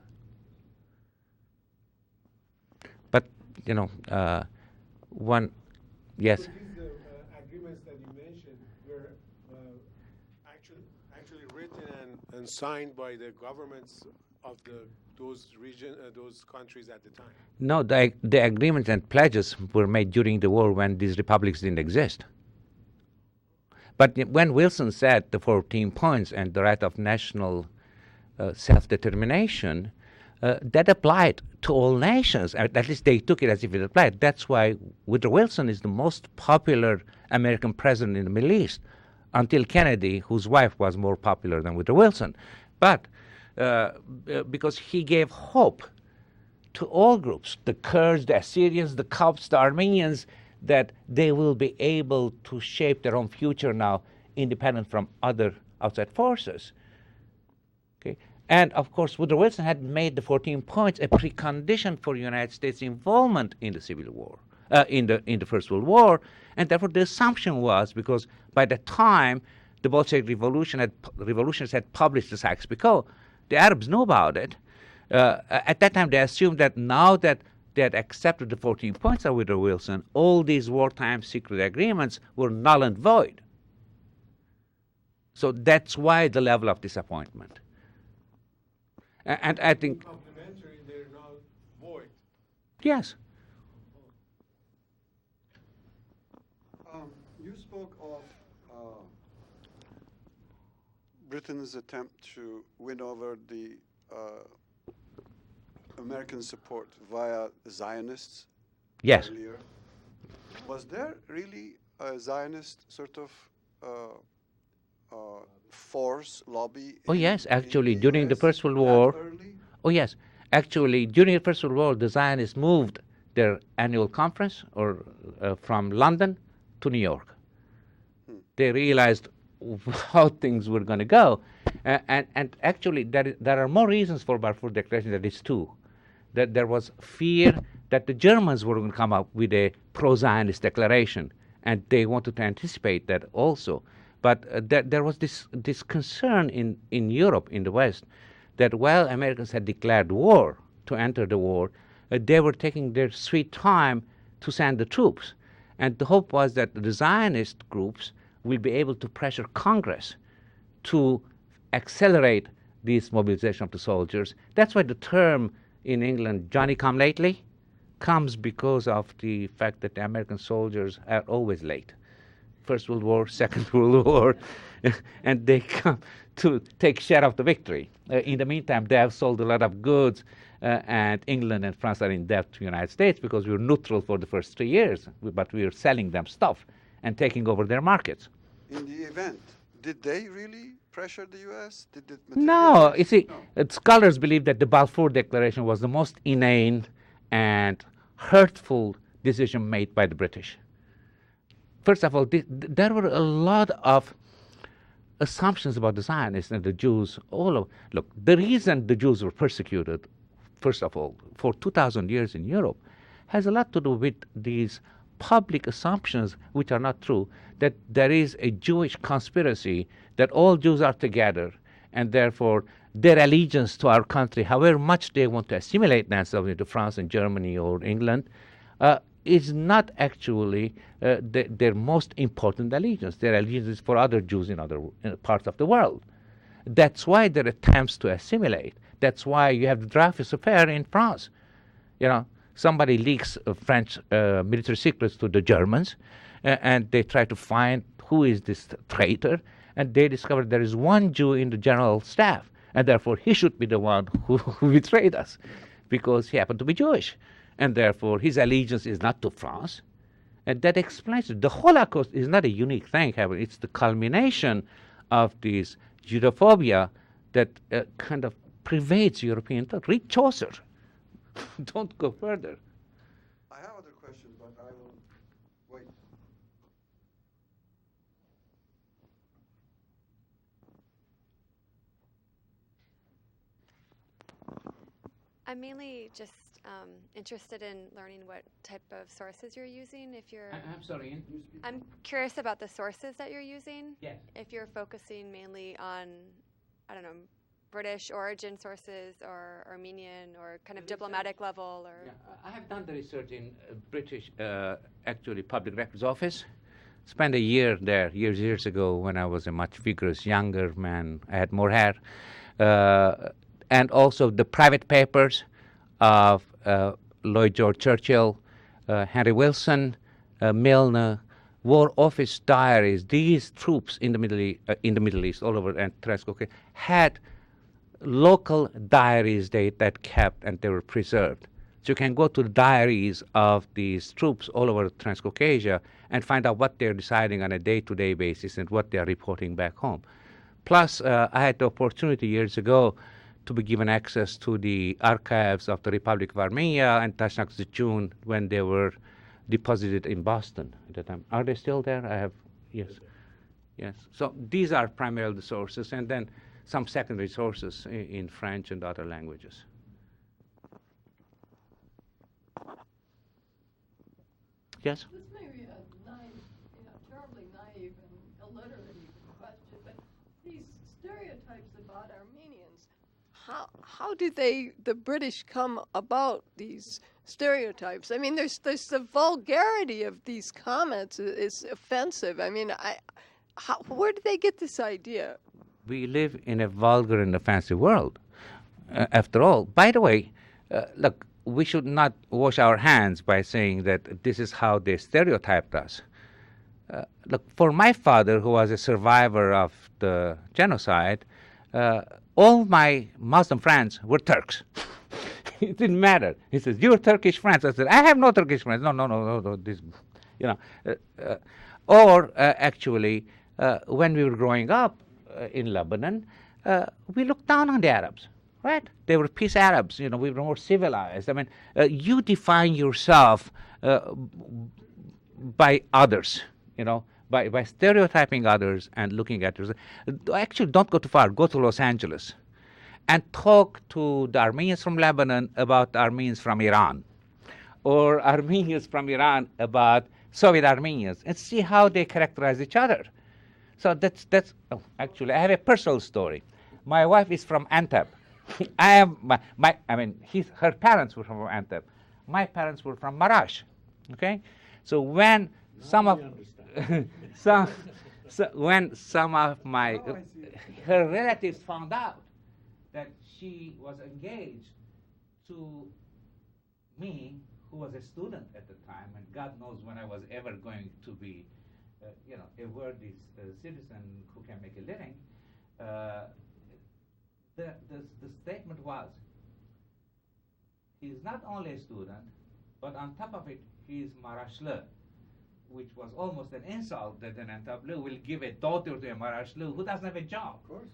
But, you know, yes? So these agreements that you mentioned were actually written and signed by the governments of those countries at the time? No, the agreements and pledges were made during the war when these republics didn't exist. But when Wilson said the 14 points and the right of national self-determination, that applied to all nations. At least they took it as if it applied. That's why Woodrow Wilson is the most popular American president in the Middle East, until Kennedy, whose wife was more popular than Woodrow Wilson. But because he gave hope to all groups, the Kurds, the Assyrians, the Copts, the Armenians, that they will be able to shape their own future now, independent from other outside forces. Okay? And of course, Woodrow Wilson had made the 14 points a precondition for United States involvement in the Civil War, in the First World War, and therefore the assumption was, because by the time the Bolshevik revolutionists had published the Sykes-Picot, the Arabs knew about it. At that time, they assumed that now that they had accepted the 14 points of Woodrow Wilson, all these wartime secret agreements were null and void. So that's why the level of disappointment. And I think... Complementary, they're now void. Yes. You spoke of Britain's attempt to win over the American support via Zionists. Yes. Earlier. Was there really a Zionist sort of force, lobby? Oh, yes. Actually, the during the US First World that War... early? Oh, yes. Actually, during the First World War, the Zionists moved their annual conference from London to New York. They realized how things were going to go. And actually, there are more reasons for Balfour Declaration than it's two. That there was fear that the Germans were going to come up with a pro-Zionist declaration, and they wanted to anticipate that also. But there was this concern in Europe, in the West, that while Americans had declared war to enter the war, they were taking their sweet time to send the troops. And the hope was that the Zionist groups will be able to pressure Congress to accelerate this mobilization of the soldiers. That's why the term in England, Johnny-come-lately, comes because of the fact that the American soldiers are always late. First World War, Second World War, and they come to take share of the victory. In the meantime, they have sold a lot of goods, and England and France are in debt to the United States because we were neutral for the first 3 years, but we were selling them stuff and taking over their markets. In the event, did they really pressure the U.S.? Did it No, materialize? you see, No. scholars believe that the Balfour Declaration was the most inane and hurtful decision made by the British. First of all, there were a lot of assumptions about the Zionists and the Jews. Look, the reason the Jews were persecuted, first of all, for 2,000 years in Europe, has a lot to do with these public assumptions, which are not true, that there is a Jewish conspiracy, that all Jews are together, and therefore their allegiance to our country, however much they want to assimilate themselves into France and Germany or England, is not actually their most important allegiance. Their allegiance is for other Jews in other parts of the world. That's why there are attempts to assimilate. That's why you have the Dreyfus affair in France. You know, somebody leaks French military secrets to the Germans, and they try to find who is this traitor, and they discover there is one Jew in the general staff, And therefore, he should be the one who betrayed us because he happened to be Jewish. And therefore, his allegiance is not to France. And that explains it. The Holocaust is not a unique thing, however. It's the culmination of this Judophobia that kind of pervades European thought. Read Chaucer. Don't go further. I have other questions, but I will wait. I'm mainly just interested in learning what type of sources you're using. If you're, I'm sorry. I'm curious about the sources that you're using. Yes. If you're focusing mainly on, I don't know, British origin sources or Armenian or kind of diplomatic level, or. Yeah, I have done the research in British, actually, Public Records Office. Spent a year there years ago when I was a much vigorous younger man. I had more hair. And also the private papers of Lloyd George Churchill, Henry Wilson, Milner, War Office diaries. These troops in the Middle East, all over, and Transcuacasia, had local diaries that kept, and they were preserved. So you can go to the diaries of these troops all over Transcaucasia and find out what they're deciding on a day-to-day basis and what they're reporting back home. Plus, I had the opportunity years ago to be given access to the archives of the Republic of Armenia and Tashnak Zichun when they were deposited in Boston at the time. Are they still there? I have, yes. Yes. So these are primarily the sources, and then some secondary sources in French and other languages. Yes? This may be a terribly naive and illiterate even question, but these stereotypes about Armenians, how do the British come about these stereotypes? I mean, there's the vulgarity of these comments is offensive. I mean, where did they get this idea? We live in a vulgar and offensive world, after all. By the way, look, we should not wash our hands by saying that this is how they stereotyped us. Look, for my father, who was a survivor of the genocide, all my Muslim friends were Turks. It didn't matter. He says, "You're Turkish friends." I said, "I have no Turkish friends." No. This, actually, when we were growing up in Lebanon, we looked down on the Arabs, right? They were peace Arabs. We were more civilized. I mean, you define yourself by others, by stereotyping others and looking at others. Actually, don't go too far. Go to Los Angeles and talk to the Armenians from Lebanon about Armenians from Iran, or Armenians from Iran about Soviet Armenians, and see how they characterize each other. So that's. Oh, actually, I have a personal story. My wife is from Antep. I am her parents were from Antep. My parents were from Marash. Okay, so when when some of her relatives found out that she was engaged to me, who was a student at the time, and God knows when I was ever going to be, a worthy citizen who can make a living. The statement was, he's not only a student, but on top of it, he's Marashlı, which was almost an insult that an Antepli will give a daughter to a Marashlı who doesn't have a job. Of course.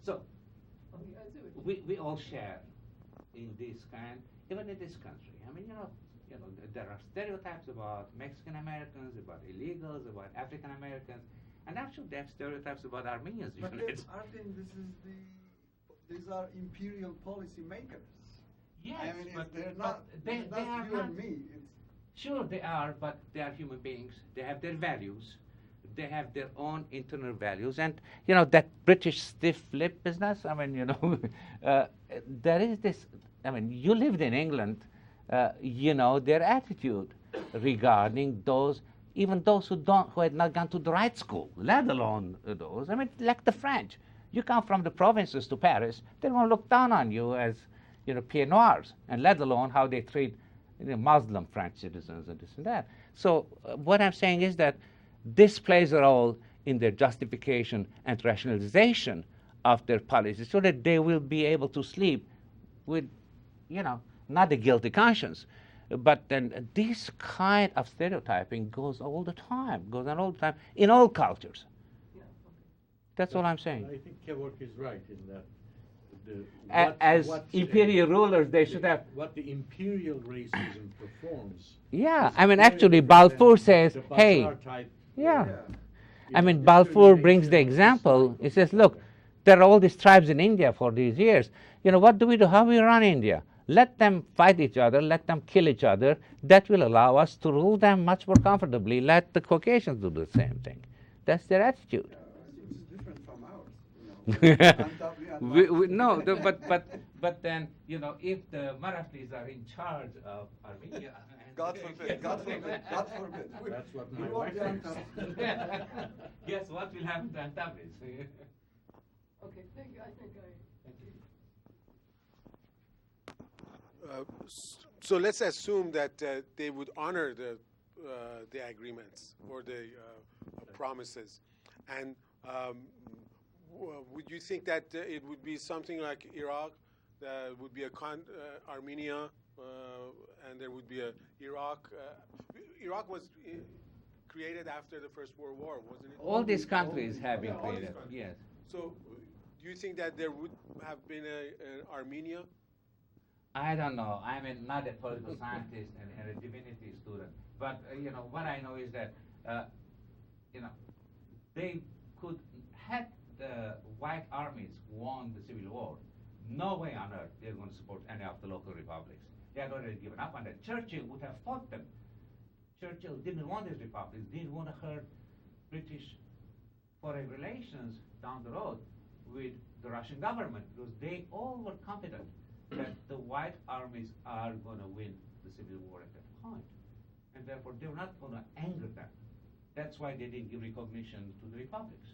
So we all share in this kind, even in this country. I mean, there are stereotypes about Mexican Americans, about illegals, about African Americans, and actually they have stereotypes about Armenians. But Artin, these are imperial policy makers. Yes, I mean, but they're not they are you not, and me. Sure, they are, but they are human beings. They have their values. They have their own internal values. And, that British stiff lip business, I mean, there is this, I mean, you lived in England, their attitude regarding even those who had not gone to the right school, let alone those. I mean, like the French. You come from the provinces to Paris, they won't look down on you as, pieds noirs, and let alone how they treat Muslim French citizens and this and that. So what I'm saying is that this plays a role in their justification and rationalization of their policy so that they will be able to sleep with, not a guilty conscience. But then this kind of stereotyping goes on all the time in all cultures. That's all I'm saying. I think Kevork is right in that. As imperial rulers, they should have. What the imperial racism performs. Yeah, I mean, actually, Balfour says, hey, yeah. I mean, Balfour brings the example. He says, look, there are all these tribes in India for these years. What do we do? How we run India? Let them fight each other. Let them kill each other. That will allow us to rule them much more comfortably. Let the Caucasians do the same thing. That's their attitude. It's different from ours. But then, if the Marathis are in charge of Armenia, God forbid, God forbid, God forbid. That's what my wife thinks. Guess what will happen to Antablis? Okay, I think So let's assume that they would honor the agreements or the promises, and would you think that it would be something like Iraq, that would be Armenia, and there would be a Iraq? Iraq was created after the First World War, wasn't it? All these countries have been created. Yes. So, do you think that there would have been an Armenia? I don't know. I'm not a political scientist and a divinity student. But, what I know is that, they could, had the white armies won the Civil War, no way on earth they're going to support any of the local republics. They had already given up on that. Churchill would have fought them. Churchill didn't want these republics, didn't want to hurt British foreign relations down the road with the Russian government, because they all were confident that the white armies are going to win the Civil War at that point. And therefore, they were not going to anger them. That's why they didn't give recognition to the republics.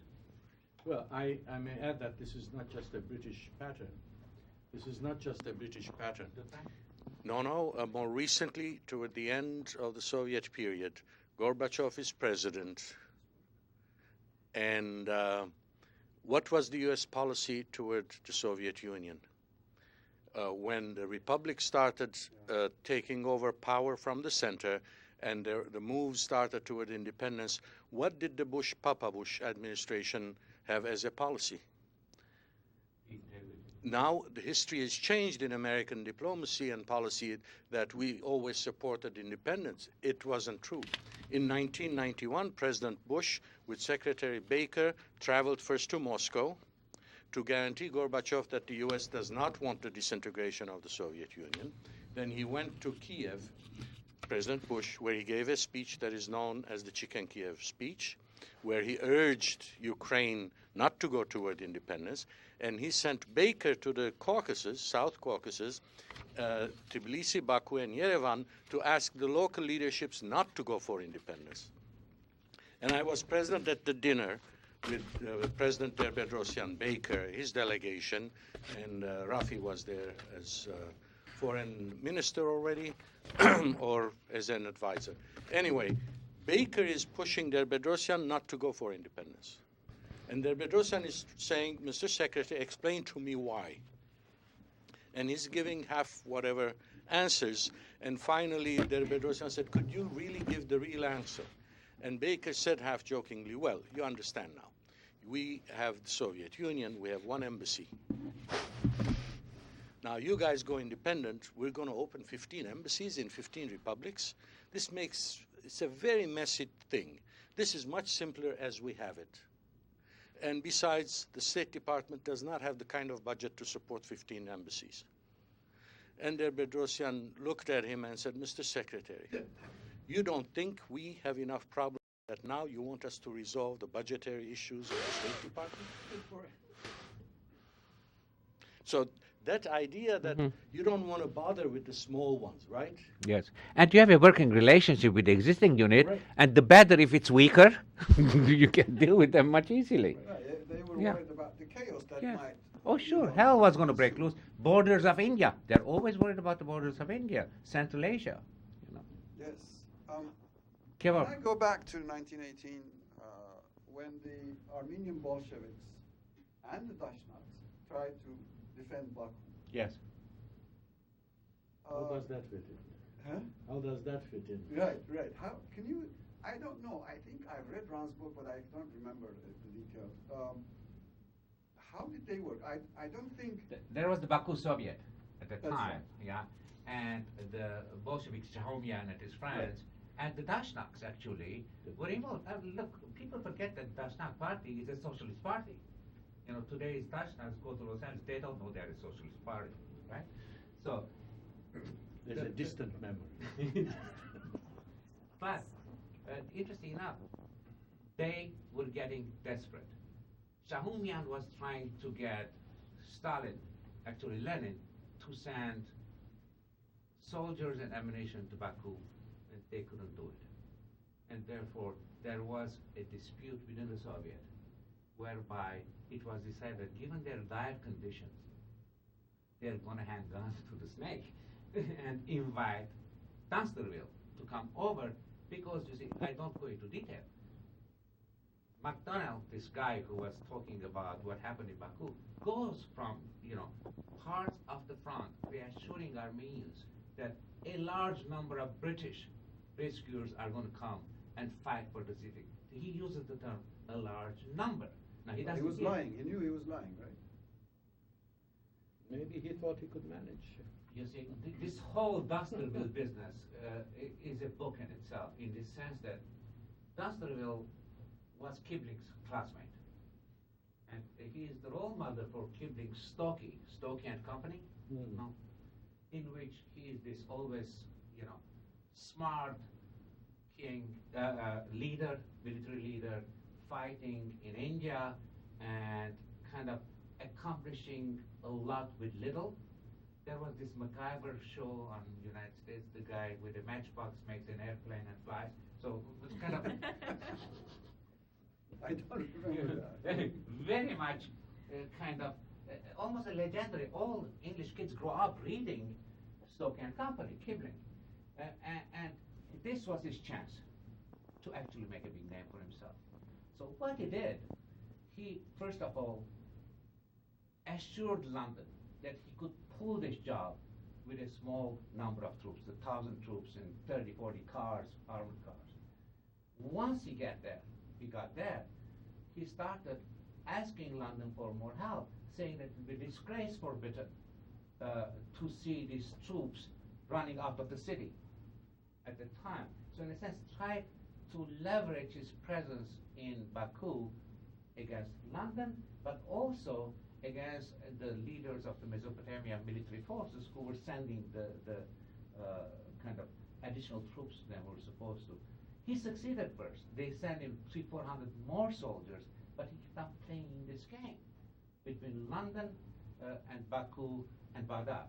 Well, I may add that this is not just a British pattern. This is not just a British pattern. No, more recently, toward the end of the Soviet period, Gorbachev is president. And what was the U.S. policy toward the Soviet Union? When the republic started taking over power from the center and the move started toward independence, what did the Papa Bush administration have as a policy? Now the history has changed in American diplomacy and policy that we always supported independence. It wasn't true. In 1991, President Bush with Secretary Baker traveled first to Moscow to guarantee Gorbachev that the U.S. does not want the disintegration of the Soviet Union. Then he went to Kiev, President Bush, where he gave a speech that is known as the Chicken Kiev speech, where he urged Ukraine not to go toward independence. And he sent Baker to the Caucasus, South Caucasus, Tbilisi, Baku, and Yerevan to ask the local leaderships not to go for independence. And I was present at the dinner with President Bedrosian, Baker, his delegation, and Rafi was there as foreign minister already, or as an advisor. Anyway, Baker is pushing Bedrosian not to go for independence. And Bedrosian is saying, Mr. Secretary, explain to me why. And he's giving half whatever answers. And finally, Bedrosian said, could you really give the real answer? And Baker said half jokingly, well, you understand now. We have the Soviet Union, we have one embassy. Now you guys go independent, we're going to open 15 embassies in 15 republics. It's a very messy thing. This is much simpler as we have it. And besides, the State Department does not have the kind of budget to support 15 embassies. And Bedrosian looked at him and said, Mr. Secretary, you don't think we have enough problems that now you want us to resolve the budgetary issues of the State Department? So that idea that you don't want to bother with the small ones, right? Yes. And you have a working relationship with the existing unit, right. And the better if it's weaker, you can deal with them much easily. Right. They were worried about the chaos that might... Oh, sure. Hell was going to break loose. Borders of India. They're always worried about the borders of India, Central Asia. Yes. Can I go back to 1918 when the Armenian Bolsheviks and the Dashnaks tried to defend Baku. Yes. How does that fit in? Huh? How does that fit in? Right, right. How can you? I don't know. I think I've read Ron's book, but I don't remember the details. How did they work? I don't think. There was the Baku Soviet at the That's time, right. yeah, and the Bolsheviks, Shahomyan and his friends, and the Dashnaks actually were involved. Look, people forget that Dashnak party is a socialist party. You know, today's Dashnaks go to Los Angeles, they don't know they're a socialist party, right? So There's a distant memory. But interesting enough, they were getting desperate. Shahumyan was trying to get Stalin, actually Lenin, to send soldiers and ammunition to Baku, and they couldn't do it. And therefore, there was a dispute within the Soviet, whereby it was decided, given their dire conditions, they're going to hand guns to the snake and invite Dunsterville to come over, because, you see, I don't go into detail. MacDonald, this guy who was talking about what happened in Baku, goes from, you know, parts of the front reassuring Armenians that a large number of British rescuers are going to come and fight for the city. He uses the term a large number. Now he doesn't. He was lying. He knew he was lying, right? Maybe he thought he could manage. You see, this whole Dunsterville business is a book in itself, in the sense that Dunsterville was Kipling's classmate. And he is the role model for Kipling's Stokey and Company, Mm. no? In which he is this always, you know, smart king, leader, military leader, fighting in India and kind of accomplishing a lot with little. There was this MacGyver show on United States, the guy with a matchbox makes an airplane and flies. So it was kind of I don't remember that. very much kind of almost a legendary. All English kids grow up reading Stokey and Company, Kipling. And this was his chance to actually make a big name for himself. So what he did, he first of all assured London that he could pull this job with a small number of troops, 1,000 troops and 30, 40 cars, armored cars. Once he got there, he started asking London for more help, saying that it would be a disgrace for Britain to see these troops running out of the city at the time. So in a sense, tried to leverage his presence in Baku against London, but also against the leaders of the Mesopotamia military forces who were sending the kind of additional troops than were supposed to. He succeeded first. They sent him 300-400 more soldiers, but he kept on playing this game between London and Baku and Baghdad.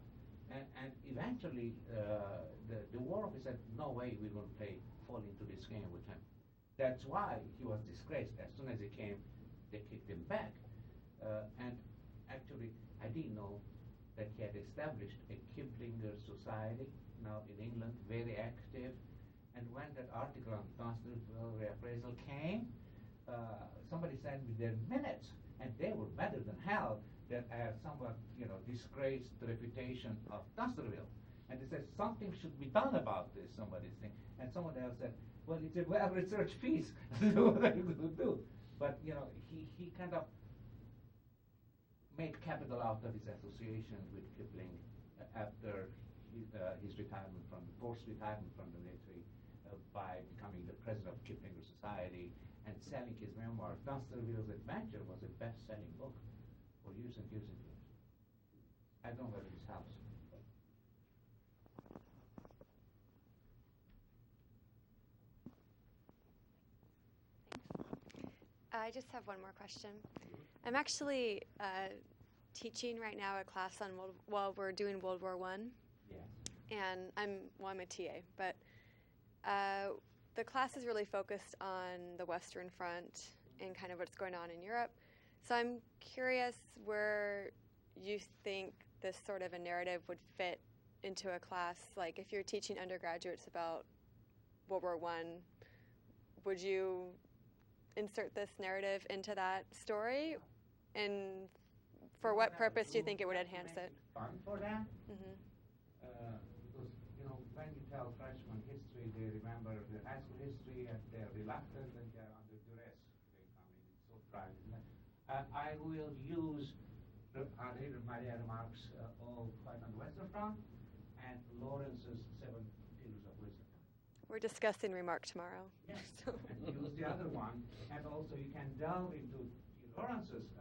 And eventually, the War Office said, no way we're going to fall into this game with him. That's why he was disgraced. As soon as he came, they kicked him back. And actually, I didn't know that he had established a Kiplinger Society, now in England, very active. And when that article on Dunsterville reappraisal came, somebody sent me their minutes, and they were better than hell that I had somewhat, you know, disgraced the reputation of Dunsterville. And they said, something should be done about this, somebody's thing. And someone else said, well, it's a well-researched piece. What are you going to do? But, you know, he kind of made capital out of his association with Kipling after his retirement forced retirement from the military by becoming the president of Kiplinger Society and selling his memoir. Dunsterville's Adventure was a best-selling book for years and years and years. I don't know whether this helps. I just have one more question. I'm actually teaching right now a class on we're doing World War I. Yeah. And I'm a TA, but the class is really focused on the Western Front and kind of what's going on in Europe. So I'm curious where you think this sort of a narrative would fit into a class. Like if you're teaching undergraduates about World War I, would you insert this narrative into that story? And for what purpose do you think it would enhance it? Fun for them. Mm-hmm. Because, you know, when you tell freshmen history, they remember their high school history and they're reluctant and they're under duress. They come in, it's so dry, isn't it? I will use my remarks all quite on the Western Front and Lawrence's 7 Pillars of Wisdom. We're discussing remark tomorrow. Yes, and use the other one. And also you can delve into Lawrence's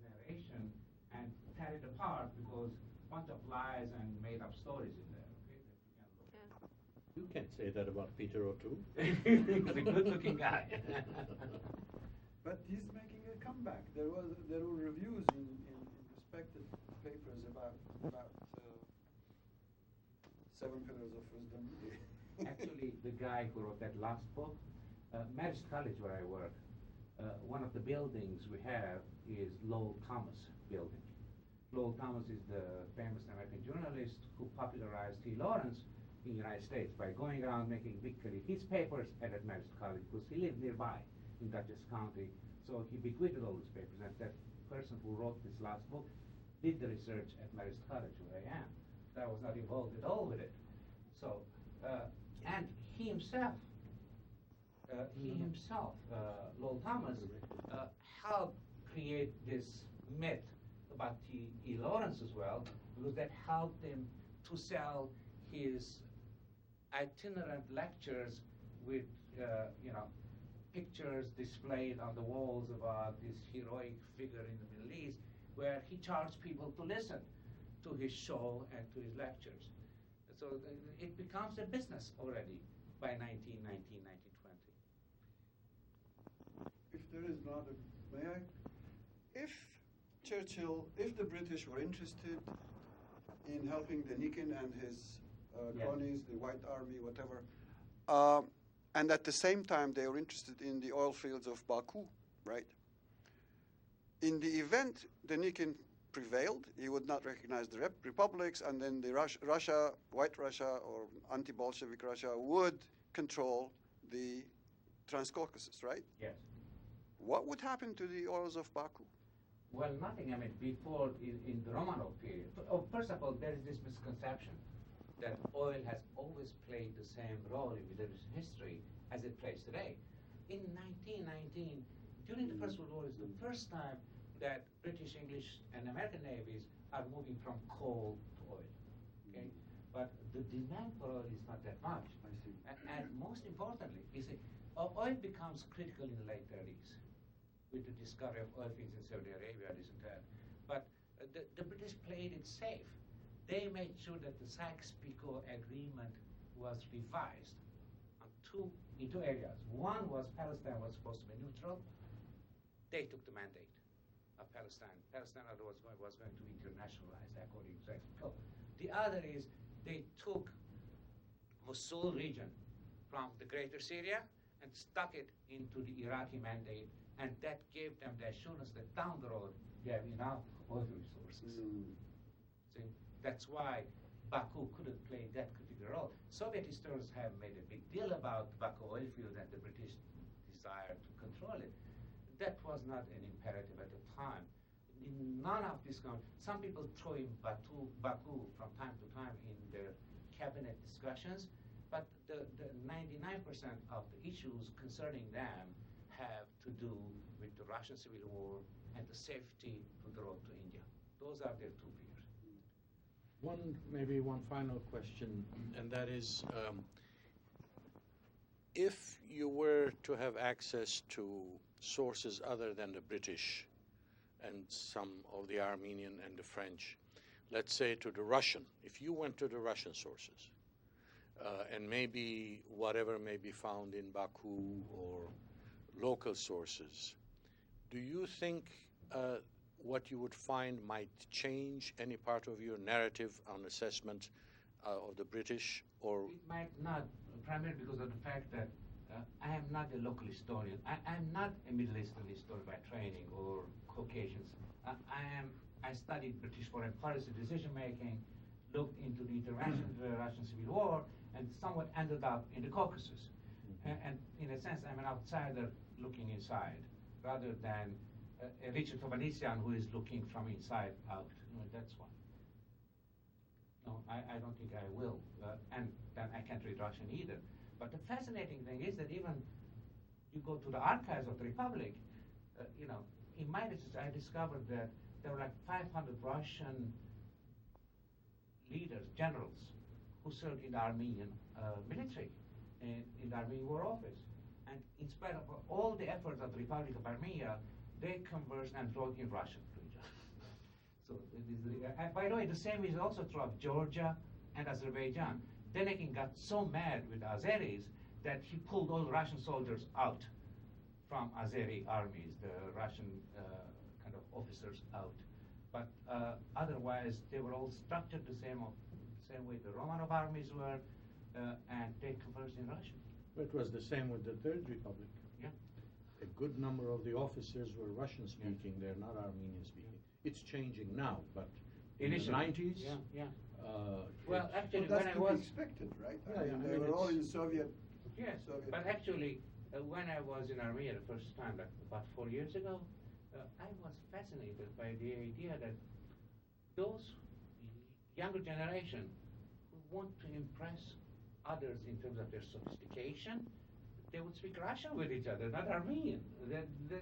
narration and tear it apart because a bunch of lies and made-up stories in there. Okay, that you can look at. You can't say that about Peter O'Toole. He's a good-looking guy. But he's making a comeback. There were reviews in respected papers about 7 Pillars of Wisdom. Actually, the guy who wrote that last book, Marist College, where I work, one of the buildings we have is Lowell Thomas building. Lowell Thomas is the famous American journalist who popularized T. Lawrence in the United States by going around making big his papers at Marist College because he lived nearby in Dutchess County. So he bequeathed all these papers, and that person who wrote this last book did the research at Marist College, where I am. I was not involved at all with it. So, and he himself, Lowell Thomas, helped create this myth about T.E. Lawrence as well, because that helped him to sell his itinerant lectures with, pictures displayed on the walls about this heroic figure in the Middle East, where he charged people to listen to his show and to his lectures. So it becomes a business already by 1919, 1920. If there is not a, may I? If the British were interested in helping Denikin and his cronies, the White Army, whatever, and at the same time they were interested in the oil fields of Baku, right? In the event Denikin prevailed, he would not recognize the republics, and then the Russia, White Russia, or anti-Bolshevik Russia would control the Transcaucasus, right? Yes. What would happen to the oils of Baku? Well, nothing. I mean, before in the Romanov period. First of all, there is this misconception that oil has always played the same role in Middle Eastern history as it plays today. In 1919, during the First World War, is the first time that British, English, and American navies are moving from coal to oil. Okay, but the demand for oil is not that much. I see. And most importantly, you see, oil becomes critical in the late 30s with the discovery of oil fields in Saudi Arabia, this and that. But the British played it safe. They made sure that the Sykes-Picot Agreement was revised in two areas. One was Palestine was supposed to be neutral. They took the mandate of Palestine. Palestine otherwise was going to be internationalized according to Sykes-Picot. The other is they took Mosul region from the greater Syria and stuck it into the Iraqi mandate, and that gave them the assurance that down the road they have enough oil resources. See, that's why Baku couldn't play that critical role. Soviet historians have made a big deal about Baku oil field and the British desire to control it. That was not an imperative at the time. None of this kind. Some people throw in Baku from time to time in their cabinet discussions, but the 99% of the issues concerning them have to do with the Russian Civil War and the safety of the road to India. Those are their two fears. Maybe one final question, and that is, if you were to have access to sources other than the British and some of the Armenian and the French, let's say to the Russian, if you went to the Russian sources, and maybe whatever may be found in Baku or local sources, do you think what you would find might change any part of your narrative on assessment of the British? Or it might not, primarily because of the fact that I am not a local historian. I'm not a Middle Eastern historian by training or Caucasians. I studied British foreign policy decision making, looked into the intervention of the Russian Civil War, and somewhat ended up in the Caucasus. And in a sense, I'm an outsider looking inside, rather than Richard Ovanesian who is looking from inside out. No, that's one. No, I don't think I will. And then I can't read Russian either. But the fascinating thing is that even you go to the archives of the Republic, you know, in my research I discovered that there were like 500 Russian leaders, generals, who served in the Armenian military, in the Armenian War Office. And in spite of all the efforts of the Republic of Armenia, they conversed and wrote in Russian to each other. So it is, and by the way, the same is also true of Georgia and Azerbaijan. Denikin got so mad with Azeris that he pulled all Russian soldiers out from Azeri armies, the Russian kind of officers out. But otherwise, they were all structured the same way the Romanov armies were, and they conversed in Russian. It was the same with the Third Republic. Yeah. A good number of the officers were Russian-speaking. Yeah. They're not Armenian-speaking. Yeah. It's changing now, but in the 90s. Yeah, yeah. Well, actually, that's when I to was be expected, right? Yeah, I mean, yeah, they were all in Soviet. Yes, Soviet. but actually, when I was in Armenia the first time, like about 4 years ago, I was fascinated by the idea that those younger generation who want to impress others in terms of their sophistication, they would speak Russian with each other, not Armenian.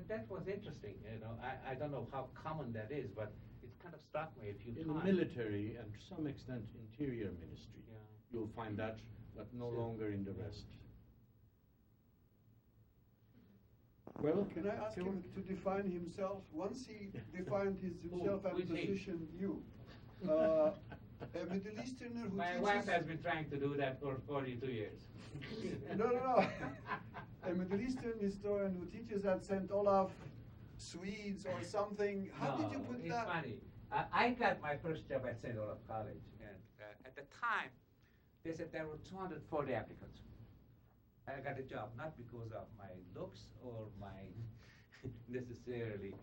That was interesting. You know, I don't know how common that is, but it kind of struck me a few in times. the military and to some extent interior ministry, Yeah. you'll find that, but no longer in the rest. Well, Can I ask him to define himself? Once he defined himself Who and is he? positioned you. A Middle Easterner who My teaches... wife has been trying to do that for 42 years. No. A Middle Eastern historian who teaches at St. Olaf, Swedes or something. How did you put it's that? funny. I got my first job at St. Olaf College, and at the time, they said there were 240 applicants. I got a job not because of my looks or my necessarily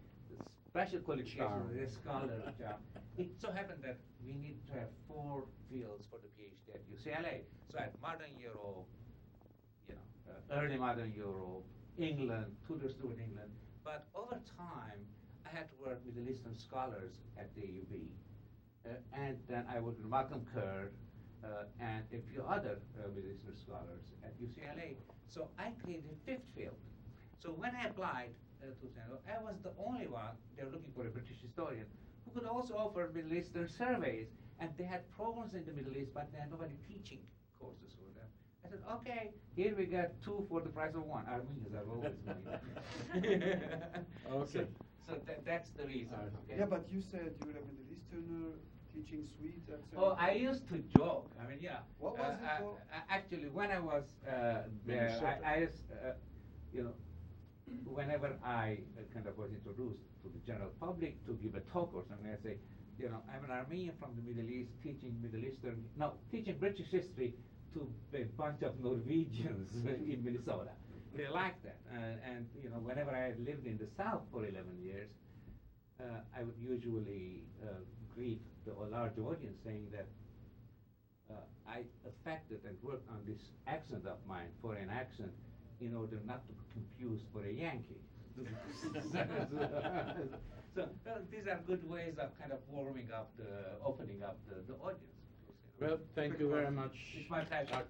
special qualifications as a scholar job. It so happened that we need to have 4 fields for the PhD at UCLA. So at modern Europe, you know, early modern Europe, England, Tudor Stuart England. But over time, I had to work with Middle Eastern scholars at the UB. And then I worked with Malcolm Kerr and a few other Middle Eastern scholars at UCLA. So I created a 5th field. So when I applied to Stanford, I was the only one, they were looking for a British historian, who could also offer Middle Eastern surveys. And they had programs in the Middle East, but they had nobody teaching courses for them. I said, okay, here we got 2 for the price of 1. Armenians are always money. Okay. So that's the reason. Okay? Yeah, but you said you were a Middle Easterner teaching Swedes at St. Oh, I used to joke. I mean, yeah. What was it for? Actually, when I was there, I used, you know, whenever I kind of was introduced to the general public to give a talk or something, I say, you know, I'm an Armenian from the Middle East teaching teaching British history to a bunch of Norwegians in Minnesota. They like that. And, you know, whenever I lived in the South for 11 years, I would usually greet the large audience saying that I affected and worked on this accent of mine, foreign accent, in order not to be confused for a Yankee. So these are good ways of kind of opening up the audience. Well, thank you very much. It's my pleasure.